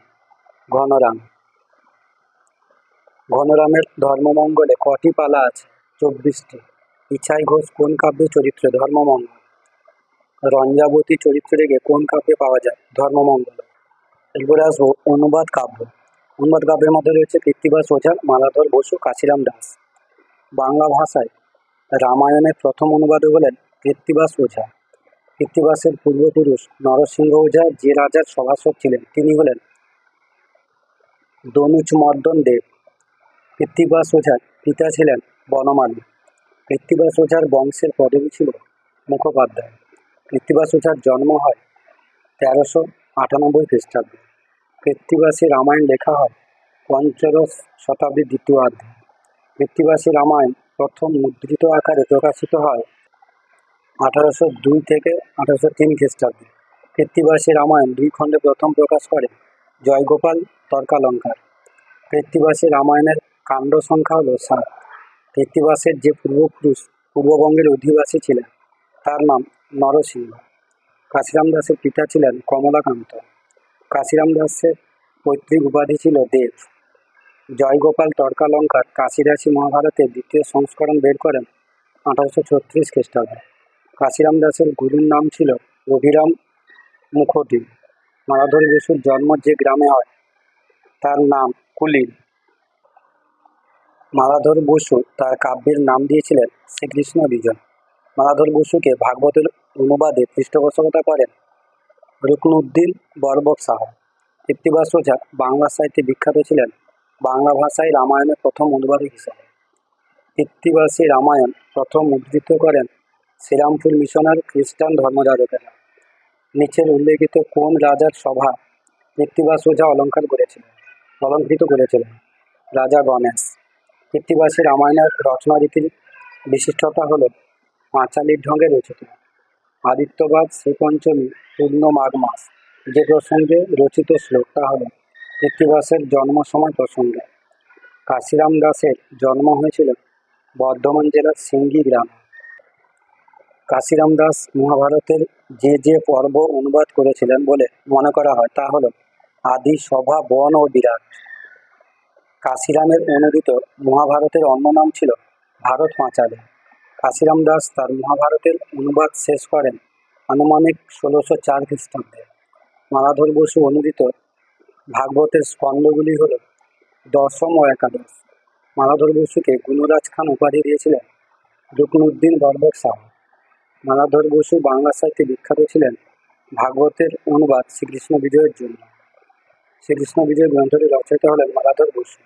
ঘনরাম। ঘনরামের ধর্মমঙ্গলে কটি পালা আছে? 24টি। ইছাই ঘোষ কোন কাব্যের চরিত্র? ধর্মমঙ্গল। রঞ্জাবতী চরিত্রটিকে কোন কাব্যে পাওয়া যায়? ধর্মমঙ্গল। এরপরে আসবো অনুবাদ কাব্য। অনুবাদ কাব্যের মধ্যে রয়েছে কৃত্তিবাস ওঝা, মালাধর বসু, কাশিরাম দাস। বাংলা ভাষায় রামায়ণের প্রথম অনুবাদক হলেন কৃত্তিবাস ওঝা। কৃত্তিবাসের পূর্বপুরুষ নরসিংহ ওঝা যে রাজার সভাসদ ছিলেন তিনি হলেন দনুজমর্দন দেব। কৃত্তিবাস ওঝার পিতা ছিলেন বনমালী। কৃত্তিবাস ওঝার বংশের পদবী ছিল মুখোপাধ্যায়। কৃত্তিবাস ওঝার জন্ম হয় 1398 খ্রিস্টাব্দে। কৃত্তিবাসী রামায়ণ লেখা হয় পঞ্চদশ শতাব্দীর দ্বিতীয়ার্ধে। কৃত্তিবাসী রামায়ণ প্রথম মুদ্রিত আকারে প্রকাশিত হয় 1802 থেকে 1803 খ্রিস্টাব্দে। কৃত্তিবাসী রামায়ণ 2 খণ্ডে প্রথম প্রকাশ করে জয়গোপাল তর্কালঙ্কার। কৃত্তিবাসী রামায়ণের কাণ্ড সংখ্যা হল 7। কৃত্তিবাসের যে পূর্বপুরুষ পূর্ববঙ্গের অধিবাসী ছিলেন তার নাম নরসিংহ। কাশিরাম দাসের পিতা ছিলেন কমলাকান্ত। কাশিরাম দাসের পৈতৃক উপাধি ছিল দেব। জয়গোপাল তর্কালঙ্কার কাশিদাসী মহাভারতের দ্বিতীয় সংস্করণ বের করেন 1836 খ্রিস্টাব্দে। কাশিরাম দাসের গুরুর নাম ছিল অভিরাম মুখোটি। মালাধর বসুর জন্ম যে গ্রামে হয় তার নাম কুলিন। মালাধর বসু তার কাব্যের নাম দিয়েছিলেন শ্রীকৃষ্ণ বিজয়। মালাধর বসুকে ভাগবতের অনুবাদে পৃষ্ঠপোষকতা করেন রুকনউদ্দিন বরবক শাহ। কৃত্তিবাস ওঝা বাংলা সাহিত্যে বিখ্যাত ছিলেন বাংলা ভাষায় রামায়ণের প্রথম অনুবাদক হিসাবে। কৃত্তিবাসী রামায়ণ প্রথম মুদ্রিত করেন শ্রীরামপুর মিশনার খ্রিস্টান ধর্মযাজকেরা। নিচের উল্লেখিত কোন রাজার সভা কৃত্তিবাস ওঝা অলঙ্কৃত করেছিলেন? রাজা গণেশ। কৃত্তিবাসী রামায়ণের রচনা রীতির বিশিষ্টতা হল পাঁচালীর ঢঙে রচিত। আদিত্যবাদ শ্রীপঞ্চমী পূর্ণ মাঘ মাস। যে প্রসঙ্গে রচিত শ্লোকটা হল কৃত্তিবাসের জন্ম সময় প্রসঙ্গে। কাশিরাম দাসের জন্ম হয়েছিল বর্ধমান জেলার সিঙ্গি গ্রামে। কাশিরাম দাস মহাভারতের যে পর্ব অনুবাদ করেছিলেন বলে মনে করা হয় তা হল আদি, সভা, বন ও বিরাট। কাশিরামের অনুদিত মহাভারতের অন্য নাম ছিল ভারত পাঁচালী। কাশিরাম দাস তার মহাভারতের অনুবাদ শেষ করেন আনুমানিক 1604 খ্রিস্টাব্দে। মালাধর বসু অনুদিত ভাগবতের স্কন্ধগুলি হল দশম ও একাদশ। মালাধর বসুকে গুণরাজ খান উপাধি দিয়েছিলেন রুকনুদ্দিন বরবর শাহ। মালাধর বসু বাংলা সাহিত্যে বিখ্যাত ছিলেন ভাগবতের অনুবাদ শ্রীকৃষ্ণ বিজয়ের জন্য। শ্রীকৃষ্ণ বিজয় গ্রন্থটি রচয়িতা হলেন মালাধর বসু।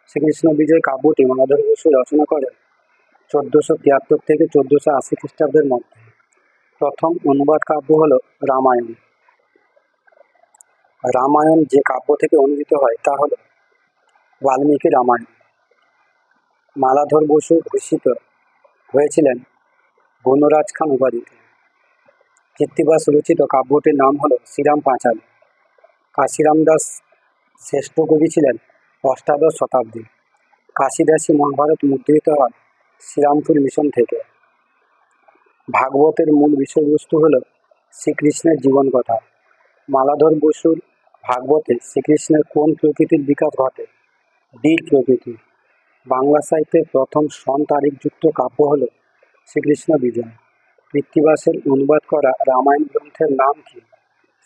শ্রীকৃষ্ণ বিজয় কাব্যটি মালাধর বসু রচনা করেন 1473 থেকে 1480 খ্রিস্টাব্দের মধ্যে। প্রথম অনুবাদ কাব্য হল রামায়ণ। রামায়ণ যে কাব্য থেকে অনুদিত হয় তা হল বাল্মীকি রামায়ণ। মালাধর বসু ভূষিত হয়েছিলেন গুণরাজ খান উপাধিতে। কৃত্তিবাস রচিত কাব্যটির নাম হল শ্রীরাম পাঁচালী। কাশিরাম দাস শ্রেষ্ঠ কবি ছিলেন অষ্টাদশ শতাব্দী। কাশিদাসী মহাভারত মুদ্রিত হয় শ্রীরামপুর মিশন থেকে। ভাগবতের মূল বিষয়বস্তু হল শ্রীকৃষ্ণের জীবন কথা। মালাধর বসুর ভাগবতে শ্রীকৃষ্ণের কোন প্রকৃতির বিকাশ ঘটে? বীর প্রকৃতি। বাংলা সাহিত্যের প্রথম সন তারিখযুক্ত কাব্য হল শ্রীকৃষ্ণ বিজয়। কৃত্তিবাসের অনুবাদ করা রামায়ণ গ্রন্থের নাম কি?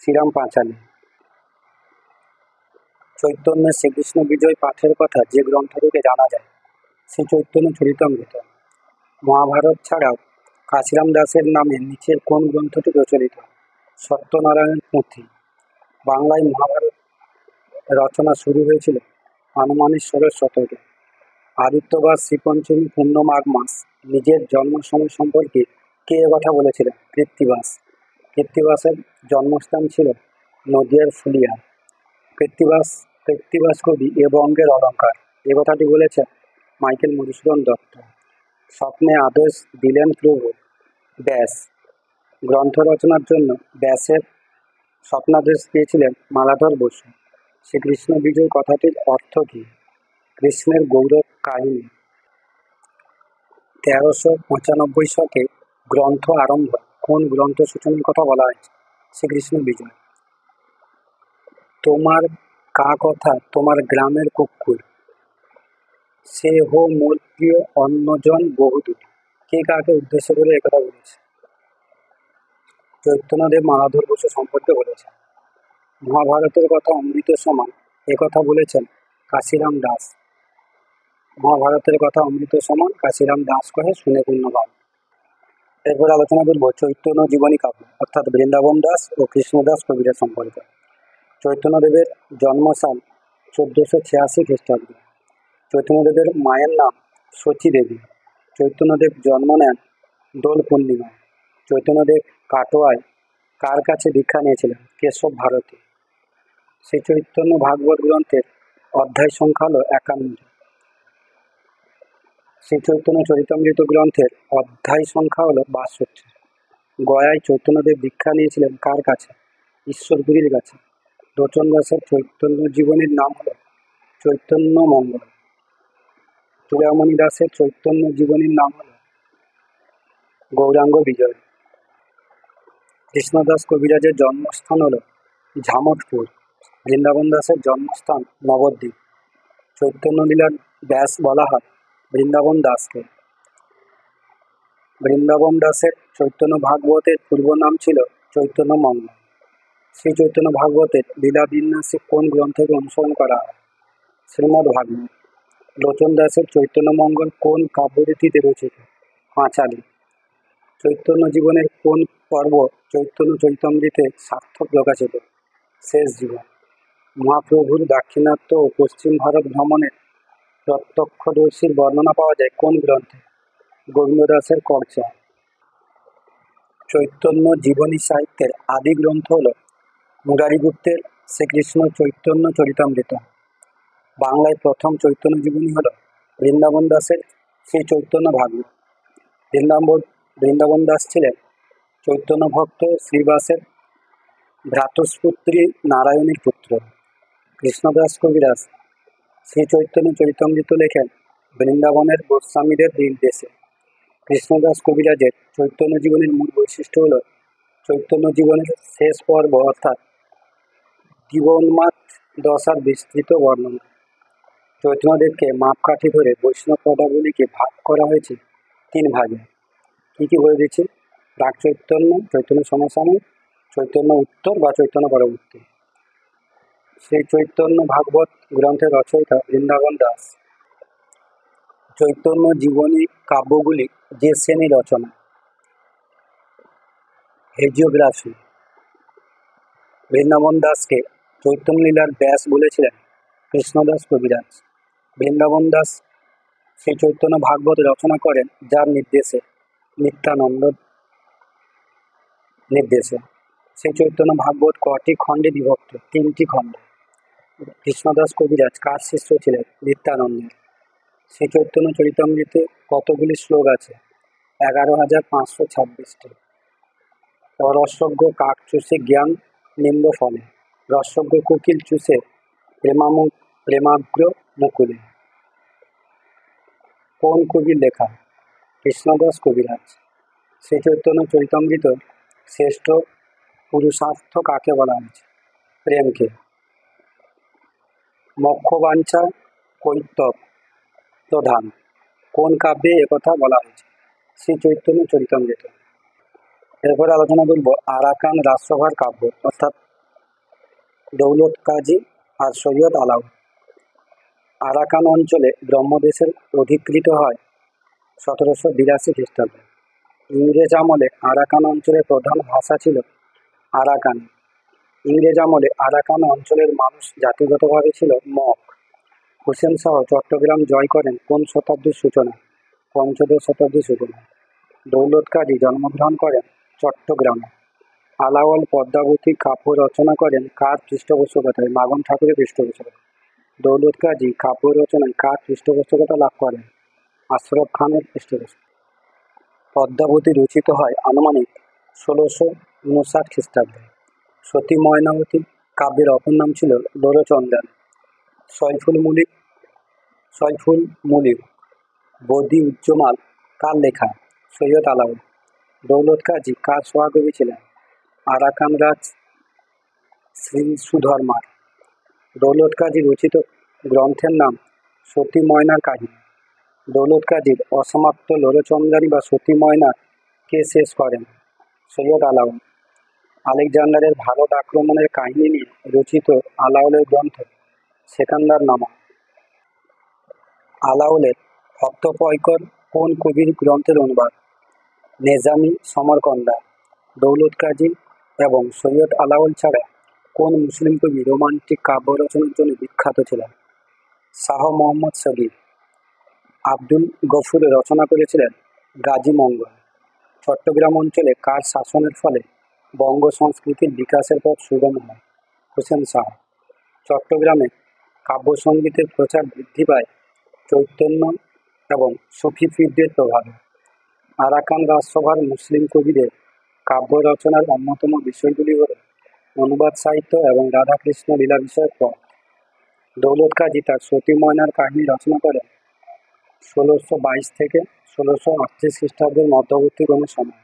শ্রীরাম পাঁচালী। চৈতন্যের শ্রীকৃষ্ণ বিজয় পাঠের কথা যে গ্রন্থ থেকে জানা যায় শ্রী চৈতন্য চরিতামৃত। মহাভারত ছাড়াও কাশিরাম দাসের নামে নিচের কোন গ্রন্থটি প্রচলিত? সত্যনারায়ণ পুঁথি। বাংলায় মহাভারত রচনা শুরু হয়েছিল আনুমানিক 16 শতকে। আদিত্যবাদ শ্রীপঞ্চমী পূর্ণ মাঘ মাস নিজের জন্ম সময় সম্পর্কে কে কথা বলেছিলেন? কৃত্তিবাস। কৃত্তিবাসের জন্মস্থান ছিল নদিয়ার ফুলিয়া। কৃত্তিবাস কবি এ বঙ্গের অলঙ্কার এ কথাটি বলেছেন মাইকেল মধুসূদন দত্ত। স্বপ্নে আদেশ দিলেন প্রভু ব্যাস। গ্রন্থ রচনার জন্য ব্যাসের স্বপ্নাদেশ পেয়েছিলেন মালাধর বসু। শ্রীকৃষ্ণ বিজয় কথাটির অর্থ কী? কৃষ্ণের গৌরব কাহিনী। 1395 শকে গ্রন্থ আরম্ভ। কোন গ্রন্থ সূচনার কথা বলা হয়েছে? শ্রীকৃষ্ণ বিজয়। তোমার কা কথা তোমার গ্রামের কুকুর, সে হো মোর প্রিয় অন্যজন বহুদূর। কে কাকে উদ্দেশ্য করে একথা বলেছে? চৈতন্যদেব মালাধর বসু সম্পর্কে বলেছেন। মহাভারতের কথা অমৃত সমান একথা বলেছেন কাশিরাম দাস। মহাভারতের কথা অমৃত সমান কাশিরাম দাস কহে শুনে পুণ্যবান। এরপর আলোচনা করব চৈতন্য জীবনী কাব্য অর্থাৎ বৃন্দাবন দাস ও কৃষ্ণদাস কবিরা সম্পর্কে। চৈতন্যদেবের জন্মসাল 1486 খ্রিস্টাব্দ। চৈতন্যদেবের মায়ের নাম শচী দেবী। চৈতন্যদেব জন্ম নেন দোল পূর্ণিমায়। চৈতন্যদেব কাটোয়ায় কার কাছে দীক্ষা নিয়েছিলেন? কেশব ভারতী। শ্রী চৈতন্য ভাগবত গ্রন্থের অধ্যায় সংখ্যা হল 51। শ্রী চৈতন্য চরিতামৃত গ্রন্থের অধ্যায় সংখ্যা হল 62। গয়ায় চৈতন্যদেব দীক্ষা নিয়েছিলেন কার কাছে? ঈশ্বরপুরীর কাছে। লোচন দাসের চৈতন্য জীবনীর নাম হল চৈতন্য মঙ্গল। চূড়ামণি দাসের চৈতন্য জীবনীর নাম হল গৌরাঙ্গ বিজয়। কৃষ্ণদাস কবিরাজের জন্মস্থান হল ঝামটপুর। বৃন্দাবন দাসের জন্মস্থান নবদ্বীপ। চৈতন্য লীলার ব্যাস বলা হয় বৃন্দাবন দাসকে। বৃন্দাবন দাসের চৈতন্য ভাগবতের পূর্ব নাম ছিল চৈতন্য মঙ্গল। শ্রী চৈতন্য ভাগবতের লীলা বিন্যাসে কোন গ্রন্থকে অনুসরণ করা হয়? শ্রীমদ্ ভাগবত। লোচন দাসের চৈতন্য মঙ্গল কোন কাব্যরীতিতে রচিত? পাঁচালী। চৈতন্য জীবনের কোন পর্ব চৈতন্য চরিতামৃতে সার্থক প্রকাশিত? শেষ জীবন। মহাপ্রভুর দাক্ষিণাত্য ও পশ্চিম ভারত ভ্রমণের প্রত্যক্ষদর্শীর বর্ণনা পাওয়া যায় কোন গ্রন্থে? গোবিন্দ দাসের কর্চা। চৈতন্য জীবনী সাহিত্যের আদি গ্রন্থ হল মুরারিগুপ্তের শ্রীকৃষ্ণ চৈতন্য চরিতামৃত। বাংলায় প্রথম চৈতন্য জীবনী হল বৃন্দাবন দাসের শ্রী চৈতন্য ভাগবত। বৃন্দাবন দাস ছিলেন চৈতন্য ভক্ত শ্রীবাসের ভ্রাতুষ্পুত্রী নারায়ণীর পুত্র। কৃষ্ণদাস কবিরাজ শ্রী চৈতন্য চরিতামৃত লেখেন বৃন্দাবনের গোস্বামীদের নির্দেশে। কৃষ্ণদাস কবিরাজের চৈতন্য জীবনের মূল বৈশিষ্ট্য হল চৈতন্য জীবনের শেষ পর্ব অর্থাৎ জীবন্মাদ দশার বিস্তৃত বর্ণনা। চৈতন্যদেবকে মাপকাঠি ধরে বৈষ্ণব পদাবলীকে ভাগ করা হয়েছে 3 ভাগে। কী কী বলে দিচ্ছি? প্রাক চৈতন্য, চৈতন্য সমসাময়িক, চৈতন্য উত্তর বা চৈতন্য পরবর্তী। শ্রী চৈতন্য ভাগবত গ্রন্থের রচয়িতা বৃন্দাবন দাস। চৈতন্য জীবনী কাব্যগুলি যে শ্রেণী রচনা। হেজিওগ্রাফি। বৃন্দাবন দাসকে চৈতন্য লীলার ব্যাস বলেছিলেন কৃষ্ণদাস কবিরাজ। বৃন্দাবন দাস শ্রী চৈতন্য ভাগবত রচনা করেন যার নির্দেশে, নিত্যানন্দ নির্দেশে। শ্রী চৈতন্য ভাগবত কটি খণ্ডে বিভক্ত? 3টি খণ্ডে। কৃষ্ণদাস কবিরাজ কার শিষ্য ছিলেন? নিত্যানন্দের। শ্রী চৈতন্য চরিতামৃতে কতগুলি শ্লোক আছে? 11,526টি। অরসজ্ঞ কাক চুষে জ্ঞান নিম্ব ফলে, রসজ্ঞ কোকিল চুষে প্রেমাগ্র মুকুলে। কোন কবির লেখা? কৃষ্ণদাস কবিরাজ। শ্রী চৈতন্য চরিতামৃত শ্রেষ্ঠ পুরুষার্থ কাকে বলা হয়েছে? প্রেমকে। মোক্ষবাঞ্ছা কৈতব প্রধান কোন কাব্যে একথা বলা হয়েছে? শ্রী চৈতন্য চরিতামৃত। এরপরে আলোচনা করব আরাকান রাজসভার কাব্য অর্থাৎ দৌলত কাজী আর সৈয়দ আলাউল। আরাকান অঞ্চলে ব্রহ্মদেশের অধিকৃত হয় 1782 খ্রিস্টাব্দে। ইংরেজ আমলে আরাকান অঞ্চলের প্রধান ভাষা ছিল আরাকানি। ইংরেজ আমলে আরাকান অঞ্চলের মানুষ জাতিগতভাবে ছিল মগ। হুসেন শাহ চট্টগ্রাম জয় করেন কোন শতাব্দীর সূচনা? 15শ শতাব্দীর সূচনা। দৌলত কাজী জন্মগ্রহণ করেন চট্টগ্রামে। আলাওল পদ্মাবতী কাব্য রচনা করেন কার পৃষ্ঠপোষকতায়? মাগন ঠাকুরের পৃষ্ঠপোষকতায়। দৌলত কাজী কাব্য রচনায় কার পৃষ্ঠপোষকতা লাভ করেন? আশরফ খানের পৃষ্ঠপোষকতা। পদ্মাবতী রচিত হয় আনুমানিক 1659 খ্রিস্টাব্দে। সতী ময়নাবতী কাব্যের অপর নাম ছিল লোরচন্দ্রানী। সয়ফুল মুলিক বদি উজ্জমাল কার লেখা? সৈয়দ আলাউল। দৌলত কাজী কার সহকবি ছিলেন? আরাকান রাজ শ্রী সুধর্মার। দৌলত কাজী রচিত গ্রন্থের নাম সতী ময়নার কাহিনী। দৌলত কাজীর অসমাপ্ত লোরচন্দ্রানী বা সতী ময়না কে শেষ করেন? সৈয়দ আলাউল। আলেকজান্ডারের ভারত আক্রমণের কাহিনী নিয়ে রচিত আলাউলের গ্রন্থ সেকান্দার নামা। আলাউলের হত্তপয়কর কোন কবির গ্রন্থের অনুবাদ? নেজামি সমরকন্দা। দৌলত কাজী এবং সৈয়দ আলাউল ছাড়া কোন মুসলিম কবি রোমান্টিক কাব্য রচনার জন্য বিখ্যাত ছিলেন? শাহ মোহাম্মদ সগীর। আব্দুল গফুর রচনা করেছিলেন গাজী মঙ্গল। চট্টগ্রাম অঞ্চলে কার শাসনের ফলে বঙ্গ সংস্কৃতির বিকাশের পথ সুগম হয়? হুসেন শাহ। চট্টগ্রামে কাব্যসঙ্গীতের প্রচার বৃদ্ধি পায় চৈতন্য এবং সুফি পীরদের প্রভাবে। আরাকান রাজসভার মুসলিম কবিদের কাব্য রচনার অন্যতম বিষয়গুলি হল অনুবাদ সাহিত্য এবং রাধাকৃষ্ণ লীলা বিষয়ক পথ। দৌলত কাজী তার সতী ময়নার কাহিনী রচনা করেন 1622 থেকে 1638 খ্রিস্টাব্দের মধ্যবর্তী কোনো সময়।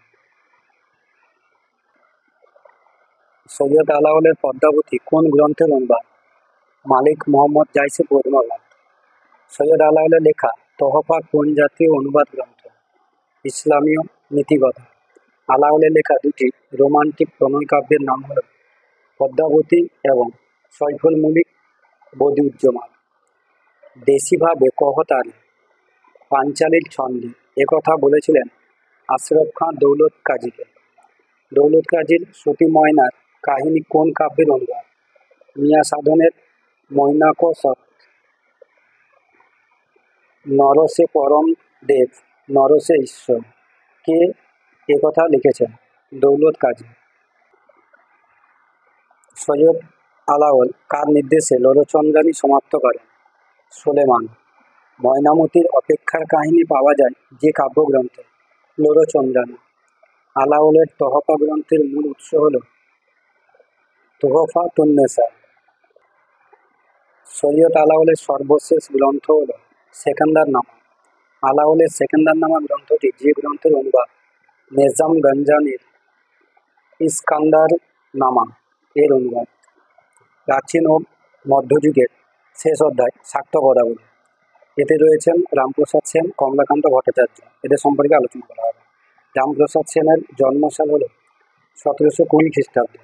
সৈয়দ আলাউলের পদ্মাবতী কোন গ্রন্থের অনুবাদ? মালিক মোহাম্মদ জাইসি পদ্মাবত। সৈয়দ আলাউলের লেখা তহফা কোন জাতীয় অনুবাদ গ্রন্থ? ইসলামীয় নীতিকথা। আলাউলের লেখা 2টি রোমান্টিক প্রণয় কাব্যের নাম হল পদ্মাবতী এবং সয়ফুল মুলিক বদি উজ্জমাল। দেশিভাবে কহতারি পাঞ্চালীর ছন্দে একথা বলেছিলেন আশরফ খান দৌলত কাজীকে। দৌলত কাজীর সতী ময়নার কাহিনী কোন কাব্যের অনুবাদ? মিয়া সাধনের মৈনাকশত। নরসে পরম দেব নরসে ঈশ্বর কে একথা লিখেছেন? দৌলত কাজী। সৈয়দ আলাউল কার নির্দেশে লোরচন্দ্রানী সমাপ্ত করেন? সুলেমান। ময়নামতির অপেক্ষার কাহিনী পাওয়া যায় যে কাব্যগ্রন্থে? লোরচন্দ্রানী। আলাওলের তহফা গ্রন্থের মূল উৎস হল তোহফাতুন্নেসা। সৈয়দ আলাওলের সর্বশেষ গ্রন্থ হল সেকান্দারনামা। আলাওলের সেকান্দারনামা গ্রন্থটি যে গ্রন্থের অনুবাদ নিজাম গঞ্জানির ইস্কান্দারনামা এর অনুবাদ। প্রাচীন ও মধ্যযুগের শেষ অধ্যায় শাক্ত পদাবলী। এতে রয়েছেন রামপ্রসাদ সেন, কমলাকান্ত ভট্টাচার্য। এদের সম্পর্কে আলোচনা করা হবে। রামপ্রসাদ সেনের জন্মসাল হল 1720 খ্রিস্টাব্দে।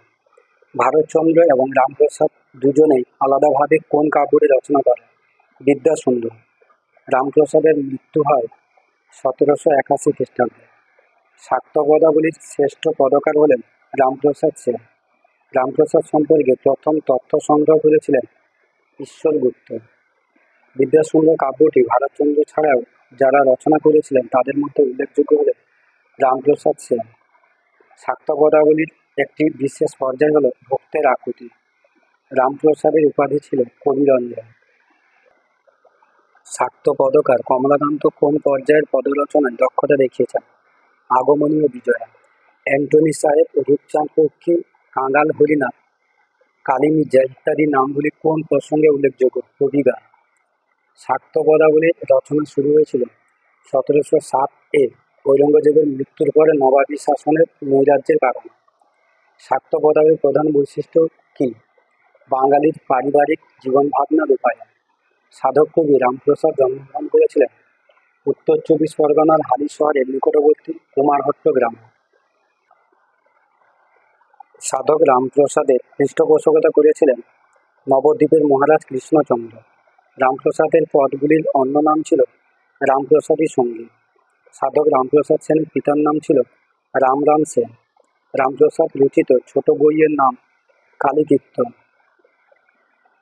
ভারতচন্দ্র এবং রামপ্রসাদ দুজনেই আলাদাভাবে কোন কাব্যটি রচনা করেন? বিদ্যাসুন্দর। রামপ্রসাদের মৃত্যু হয় 1781 খ্রিস্টাব্দে। শাক্ত পদাবলীর শ্রেষ্ঠ পদকার হলেন রামপ্রসাদ সেন। রামপ্রসাদ সম্পর্কে প্রথম তথ্য সংগ্রহ করেছিলেন ঈশ্বর গুপ্ত। বিদ্যাসুন্দর কাব্যটি ভারতচন্দ্র ছাড়াও যারা রচনা করেছিলেন তাদের মধ্যে উল্লেখযোগ্য হলেন রামপ্রসাদ সেন। শাক্ত পদাবলীর একটি বিশেষ পর্যায় হল ভক্তের আকুতি। রামপ্রসাদের উপাধি ছিল কবিরঞ্জন। শাক্ত পদকার কমলাকান্ত কোন পর্যায়ের পদরচনায় দক্ষতা দেখিয়েছেন? আগমনী ও বিজয়া। অ্যান্টনি সাহেব, রূপচাঁদ পক্ষী, কাঙাল হরিনাথ, কালী মির্জা ইত্যাদি নামগুলি কোন প্রসঙ্গে উল্লেখযোগ্য? কবিগান। শাক্ত পদাবলীর রচনা শুরু হয়েছিল 1707 ঔরঙ্গজেবের মৃত্যুর পরে নবাবী শাসনের নৈরাজ্যের কারণে। শাক্ত পদাবলীর প্রধান বৈশিষ্ট্য কি? বাঙালির পারিবারিক জীবনভাবনা রূপায়ণ। সাধক কবি রামপ্রসাদ জন্মগ্রহণ করেছিলেন উত্তর 24 পরগনার হালি শহরের নিকটবর্তী কুমারহট্ট গ্রামে। সাধক রামপ্রসাদের পৃষ্ঠপোষকতা করেছিলেন নবদ্বীপের মহারাজ কৃষ্ণচন্দ্র। রামপ্রসাদের পদগুলির অন্য নাম ছিল রামপ্রসাদী সঙ্গী। সাধক রামপ্রসাদ সেনের পিতার নাম ছিল রামরাম সেন। রামপ্রসাদ রচিত ছোট বইয়ের নাম কালীকীর্তন।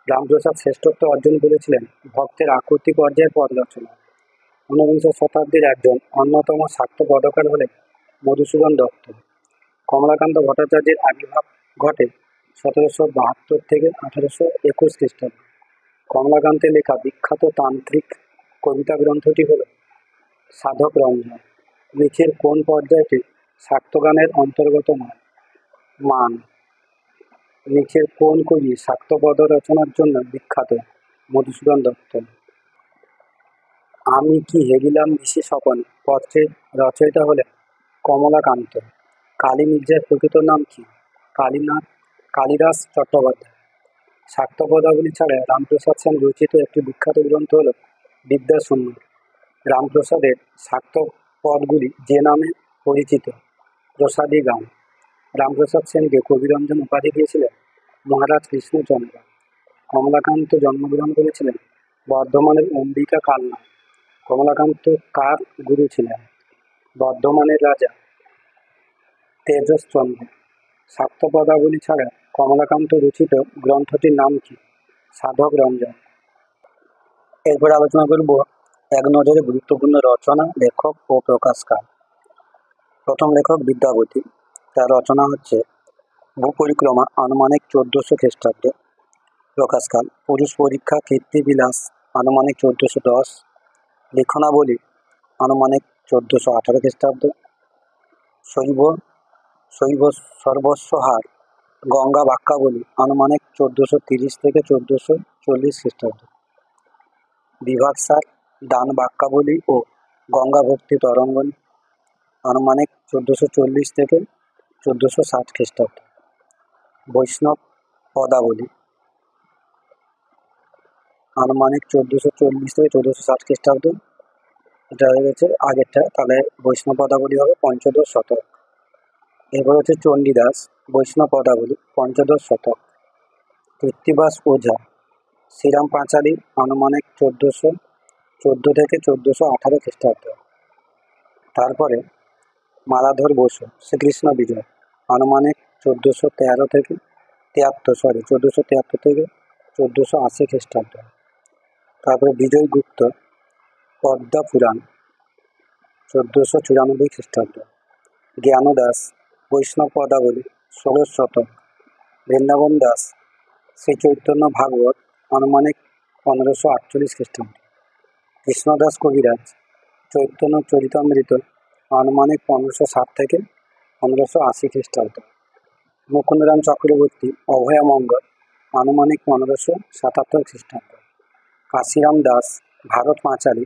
রামপ্রসাদ শ্রেষ্ঠত্ব অর্জন করেছিলেন ভক্তের আকুতি পর্যায়ের পদ রচনা। ঊনবিংশ শতাব্দীর একজন অন্যতম শাক্ত পদকার হলেন মধুসূদন দত্ত। কমলাকান্ত ভট্টাচার্যের আবির্ভাব ঘটে 1772 থেকে 1821 খ্রিস্টাব্দে। কমলাকান্তের লেখা বিখ্যাত তান্ত্রিক কবিতা গ্রন্থটি হল সাধক রঞ্জন। নিচের কোন পর্যায়টি শাক্তগানের অন্তর্গত নয়? মান। নিচের কোন কবি শাক্ত পদ রচনার জন্য বিখ্যাত? মধুসূদন দত্ত। আমি কি হেরিলাম নিশি স্বপনে পত্রের রচয়িতা হলেন কমলাকান্ত। কালী মির্জার প্রকৃত নাম কি? কালিদাস চট্টোপাধ্যায়। শাক্ত পদাবলী ছাড়া রামপ্রসাদ সেন রচিত একটি বিখ্যাত গ্রন্থ হল বিদ্যাসুন্দর। রামপ্রসাদের শাক্ত পদগুলি যে নামে পরিচিত প্রসাদী গান। রামপ্রসাদ সেনকে কবিরঞ্জন উপাধি দিয়েছিলেন মহারাজ কৃষ্ণচন্দ্র। কমলাকান্ত জন্মগ্রহণ করেছিলেন বর্ধমানের অম্বিকা কালনায়। কমলাকান্ত কার গুরু ছিলেন? বর্ধমানের রাজা তেজশ্চন্দ্র। শাক্ত পদাবলী ছাড়া কমলাকান্ত রচিত গ্রন্থটির নাম কি? সাধক রঞ্জন। এরপর আলোচনা করব এক নজরে গুরুত্বপূর্ণ রচনা, লেখক ও প্রকাশকাল। প্রথম লেখক বিদ্যাপতি। তার রচনা হচ্ছে ভূপরিক্রমা, আনুমানিক 1400 খ্রিস্টাব্দ। প্রকাশকাল পুরুষ পরীক্ষা, কীর্তিবিলাস, আনুমানিক 1410। লিখনাবলী, আনুমানিক 1418 খ্রিস্টাব্দ। শৈব সর্বস্বহার, গঙ্গা বাক্যাবলী, আনুমানিক 1430 থেকে 1440 খ্রিস্টাব্দ। বিভাগসার, দান বাক্যাবলী ও গঙ্গা ভক্তি তরঙ্গনী, আনুমানিক 1440 থেকে 1460 খ্রিস্টাব্দ। বৈষ্ণব পদাবলী, আনুমানিক 1440 থেকে 1460 খ্রিস্টাব্দ। এটা হয়ে গেছে আগেরটা, তাহলে বৈষ্ণব পদাবলী হবে পঞ্চদশ শতক। এরপর হচ্ছে চণ্ডীদাস, বৈষ্ণব পদাবলী, পঞ্চদশ শতক। কৃত্তিবাস ওঝা, শ্রীরাম পাঁচালী, আনুমানিক 1414 থেকে 1418 খ্রিস্টাব্দ। তারপরে মালাধর বসু, শ্রীকৃষ্ণ বিজয়, আনুমানিক 1413 থেকে 1483 খ্রিস্টাব্দ। তারপরে বিজয় গুপ্ত, পদ্মা পুরাণ, 1494 খ্রিস্টাব্দ। জ্ঞানদাস, বৈষ্ণব পদাবলী, 16শ শতক। বৃন্দাবন দাস, শ্রী চৈতন্য ভাগবত, আনুমানিক 1548 খ্রিস্টাব্দ। কৃষ্ণদাস কবিরাজ, চৈতন্য চরিতামৃত, আনুমানিক 1560 থেকে 1580 খ্রিস্টাব্দ। মুকুন্দরাম চক্রবর্তী অভয়ামঙ্গল আনুমানিক 1577 খ্রিস্টাব্দ। কাশিরাম দাস ভারত পাঁচালী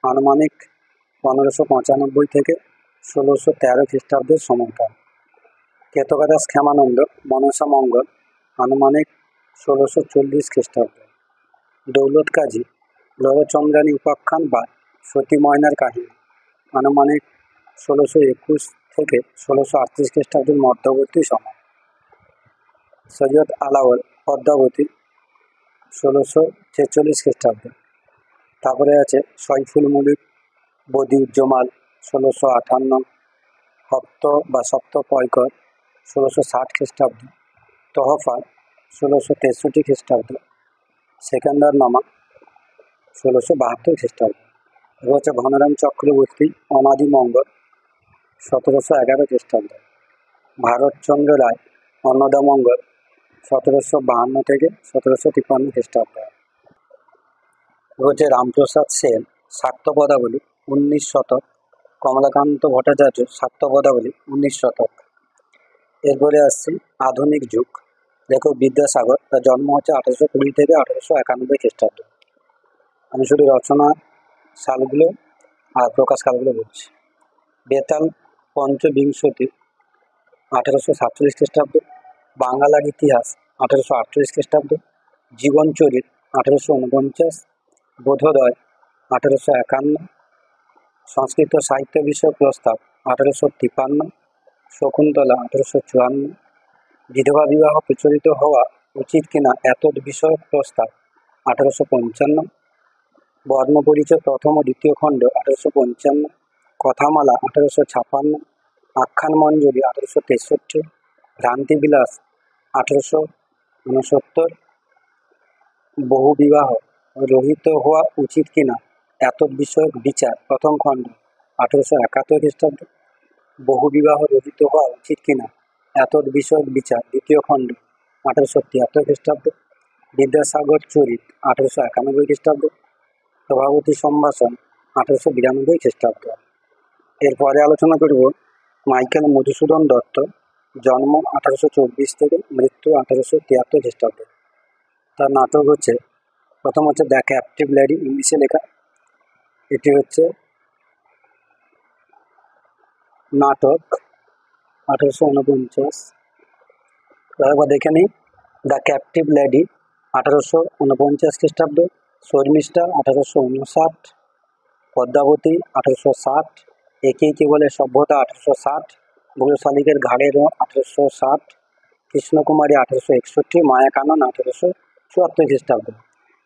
আনুমানিক 1595 থেকে 1613 খ্রিস্টাব্দের সময়কাল। কেতকাদাস ক্ষেমানন্দ মনসা মঙ্গল আনুমানিক 1640 খ্রিস্টাব্দ। দৌলত কাজী লরচন্দ্রানী উপাখ্যান বা সতী ময়নার কাহিনী আনুমানিক 1621 থেকে 1638 খ্রিস্টাব্দের মধ্যবর্তী সময়। সৈয়দ আলাওল পদ্মাবতী 1646 খ্রিস্টাব্দ। তারপরে আছে সৈফুল মুলিক বদিউজ্জমাল 1658, হপ্ত বা সপ্ত পয়কর 1660 খ্রিস্টাব্দ, তহফা 1663 খ্রিস্টাব্দ, সেকেন্দার নামা 1672 খ্রিস্টাব্দ। এবার হচ্ছে ঘনরাম চক্রবর্তী অনাদি মঙ্গল 1711 খ্রিস্টাব্দ। ভারতচন্দ্র রায় অন্নদা মঙ্গল 1752 থেকে 1753 খ্রিস্টাব্দ। হচ্ছে রামপ্রসাদ সেন শাক্ত পদাবলী 19 শতক, কমলাকান্ত ভট্টাচার্য শাক্ত পদাবলী 19 শতক। এরপরে আসছে আধুনিক যুগ। লেখক বিদ্যাসাগর, তার জন্ম হচ্ছে 1820 থেকে 1891 খ্রিস্টাব্দ। আমি শুধু রচনা সালগুলো আর প্রকাশকালগুলো বলছি। বেতাল পঞ্চবিংশতি 1847 খ্রিস্টাব্দ। বাংলার ইতিহাস 1848 খ্রিস্টাব্দ। জীবনচরিত 1849। বোধোদয় 1851। সংস্কৃত সাহিত্য বিষয়ক প্রস্তাব 1853। শকুন্তলা 1854। বিধবা বিবাহ প্রচলিত হওয়া উচিত কিনা এতদ বিষয়ক প্রস্তাব 1855। বর্ণপরিচয় প্রথম ও দ্বিতীয় খণ্ড 1855। কথামালা 1856। আখ্যান মঞ্জরি 1863। ভ্রান্তিবিলাস 1869। বহু বিবাহ রহিত হওয়া উচিত কিনা এতদ বিষয়ক বিচার প্রথম খণ্ড 1871 খ্রিস্টাব্দ। বহু বিবাহ রহিত হওয়া উচিত কিনা এতদ বিষয়ক বিচার দ্বিতীয় খণ্ড 1873 খ্রিস্টাব্দ। বিদ্যাসাগর চরিত 1891 খ্রিস্টাব্দ। প্রভাবতী সম্ভাষণ 1892 খ্রিস্টাব্দ। এরপরে আলোচনা করব মাইকেল মধুসূদন দত্ত, জন্ম 1824 থেকে মৃত্যু 1873 খ্রিস্টাব্দ। তার নাটক হচ্ছে, প্রথম হচ্ছে দ্য ক্যাপটিভ লেডি, ইংলিশে লেখা। এটি হচ্ছে নাটক 1849। একবার দেখে নিই। দ্য ক্যাপটিভ লেডি 1849 খ্রিস্টাব্দ। শর্মিষ্ঠা 1859। পদ্মাবতী 1860। একে বলে সভ্যতা 1860। বুড়ো শালিকের ঘাড়ের 1860। কৃষ্ণকুমারী 1861। মায়াকানন 1874 খ্রিস্টাব্দ।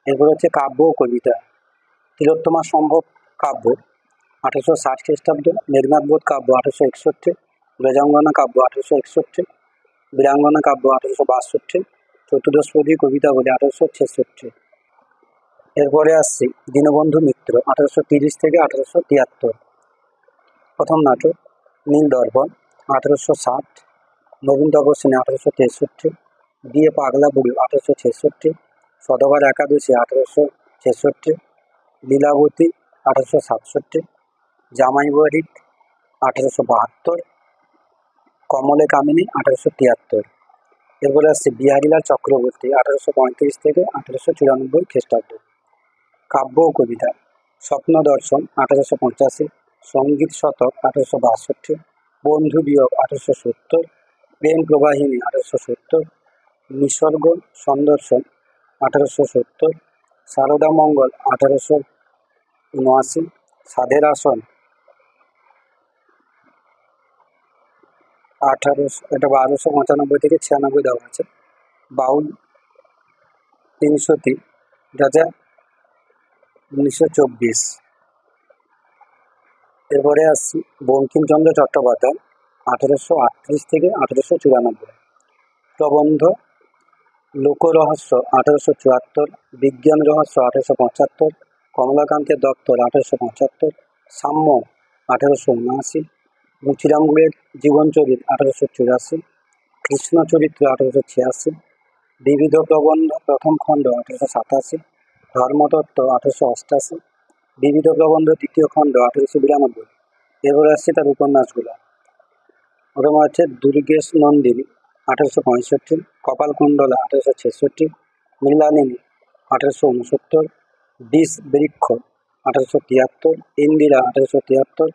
এরপর হচ্ছে কাব্য ও কবিতা। তিলোত্তমা সম্ভব কাব্য 1860 খ্রিস্টাব্দ। মেঘনাদবোধ কাব্য 1861। ব্রজাঙ্গনা কাব্য 1861। বীরাঙ্গনা কাব্য 1862। চতুর্দশপদী কবিতা বলে 1866। এরপরে আসছি দীনবন্ধু মিত্র 1830 থেকে 1873। প্রথম নাটক নীল দর্পণ 1860। নবীন তপস্বিনী 1863। বিয়ে পাগলা বুড়ি 1866। সধবার একাদশী 1866। লীলাবতী 1867। জামাই বাড়ি 1872। কমলে কামিনী 1873। এরপরে আসছে বিহারীলাল চক্রবর্তী 1835 থেকে 1894 খ্রিস্টাব্দ। কাব্য ও কবিতা। স্বপ্ন দর্শন 1885। সঙ্গীত শতক 1862। বন্ধু বিয়োগ 1870। প্রেম প্রবাহিনী 1870। নিসর্গ সন্দর্শন 1870। সারদা মঙ্গল 1879। সাধের আসন 1295 থেকে 96 দেওয়া আছে। বাউল তিনশতি রাজা 1924। এরপরে আসছি বঙ্কিমচন্দ্র চট্টোপাধ্যায় 1838 থেকে 1894। প্রবন্ধ লোকরহস্য 1874। বিজ্ঞান রহস্য 1875। কমলাকান্তের দপ্তর 1875। সাম্য 1879। মুচিরাম গুলের জীবনচরিত 1884। কৃষ্ণ চরিত্র 1886। বিবিধ প্রবন্ধ প্রথম খণ্ড 1887। ধর্মতত্ত্ব 1888। বিবিধ প্রবন্ধ দ্বিতীয় খণ্ড 1892। এরপর আসছে তার উপন্যাসগুলো। প্রথম আছে দুর্গেশ নন্দিনী 1865, কপালকুণ্ডলা 1866, মৃণালিনী 1869, বিষ বৃক্ষ 1873, ইন্দিরা 1873,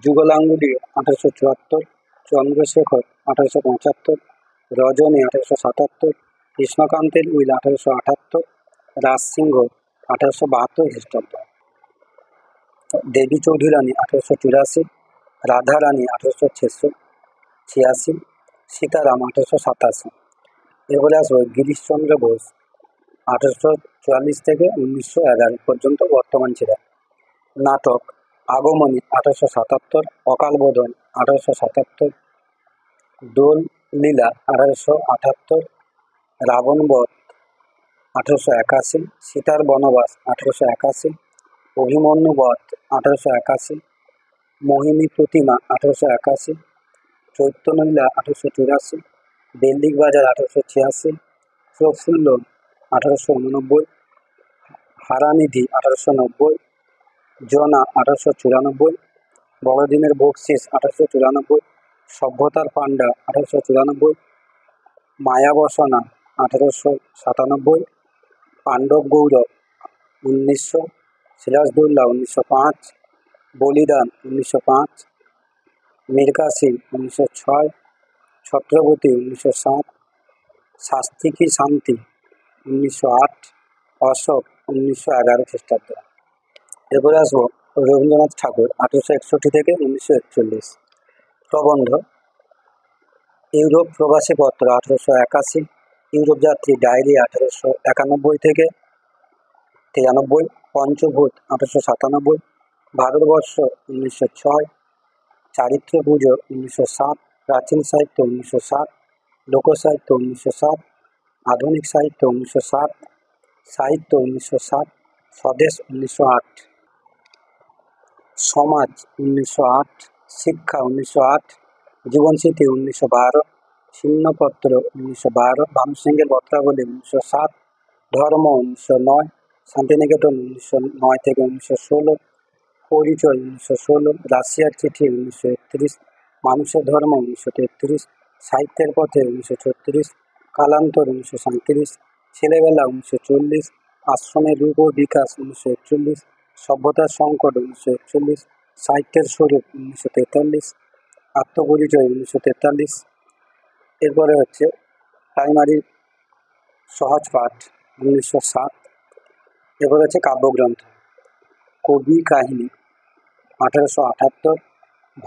যুগলাঙ্গুলি 1874, চন্দ্রশেখর 1875, রজনী 1877, কৃষ্ণকান্তের উইল 1878, রাজসিংহ 1872 খ্রিস্টাব্দ, দেবী চৌধুরানী 1884, রাধারানী 1886, সীতারাম 1887। এরপরে আসবো গিরিশচন্দ্র ঘোষ 1844 থেকে 1911 পর্যন্ত বর্তমান ছিলেন। নাটক আগমনী 1877, অকালবোধন 1877, দোল লীলা 1878, রাবণ বধ 1881, সীতার বনবাস 1881, অভিমন্যু বধ 1881, মোহিনী প্রতিমা 1881, চৈতন্যলীলা 1884, বেল্লিক বাজার 1886, প্রফুল্ল 1889, হারানিধি 1890, জনা 1894, বড়দিনের বকশিস 1894, সভ্যতার পাণ্ডা 1894, মায়াবসনা 1897, পাণ্ডব গৌরব 1900, সিরাজদৌল্লা 1905, বলিদান 1905, মীর কাসিম 1906, ছত্রবতী 1907, শাস্তি কি শান্তি 1908, অশোক 1911 খ্রিস্টাব্দ। এরপরে আসবো রবীন্দ্রনাথ ঠাকুর 1861 থেকে 1941। প্রবন্ধ ইউরোপ প্রবাসী পত্র 1881, ইউরোপ যাত্রী ডায়েরি 1891 থেকে 93, পঞ্চভূত 1897, ভারতবর্ষ 1906, চারিত্র পুজো 1907, প্রাচীন সাহিত্য 1907, লোকসাহিত্য 1907, আধুনিক সাহিত্য 1907, সাহিত্য 1907, স্বদেশ 1908, সমাজ 1908, শিক্ষা 1908, জীবনস্মৃতি 1912, ছিন্নপত্র 1912, ভানুসিংহের পত্রাবলী 1907, ধর্ম 1909, শান্তিনিকেতন 1909 থেকে 1916, পরিচয় 1916, রাশিয়ার চিঠি 1931, মানুষের ধর্ম 1933, সাহিত্যের পথে 1936, কালান্তর 1937, ছেলেবেলা 1940, আশ্রমের রূপ ও বিকাশ 1941, সভ্যতার সংকট 1941, সাহিত্যের স্বরূপ 1943, আত্মপরিচয় 1943। এরপরে হচ্ছে প্রাইমারি সহজ পাঠ 1907। এরপরে হচ্ছে কাব্যগ্রন্থ কবি কাহিনী 1878,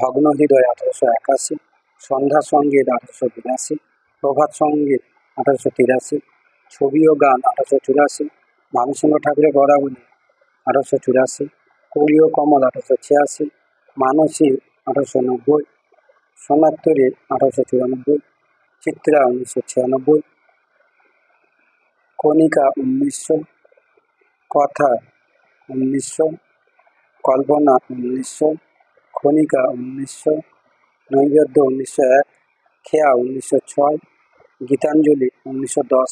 ভগ্ন হৃদয় 1881, সন্ধ্যা সঙ্গীত 1882, প্রভাত সঙ্গীত 1883, ছবি ও গান 1884, ভানুসিংহ ঠাকুরের পদাবলী 1884, কলি ও কমল 1886, মানসী 1890, সোনাত্তরী 1894, চিত্রা 1996, কণিকা 1900, কথা 1900, কল্পনা 1900, খনিকা 1900, নৈবেদ্য 1901, খেয়া 1906, গীতাঞ্জলি 1910,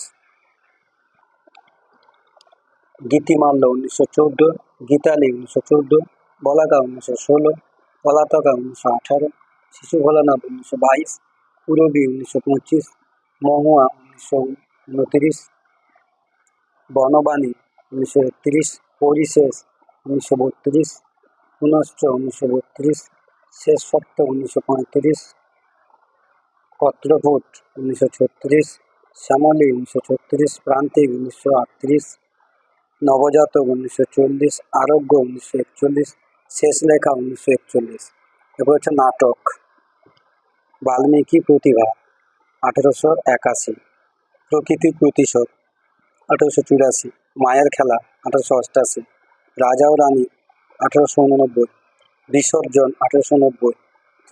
গীতিমাল্য 1914, গীতালি 1914, বলাকা 1916, পলাতকা 1918, শিশু ভোলানাথ 1922, পুরবী 1925, মহুয়া 1929, বনবাণী 1931, পরিশেষ 1932, পুনশ্চ 1932, শেষ সপ্ত 1935, পত্রপুট 1936, শ্যামলী 1936, প্রান্তিক 1938, নবজাতক 1940, আরোগ্য 1941, শেষ লেখা 1941। এরপর হচ্ছে নাটক বাল্মীকি প্রতিভা 1881, প্রকৃতির প্রতিশোধ 1884, মায়ের খেলা 1888, রাজা ও রানী 1889, বিসর্জন 1890,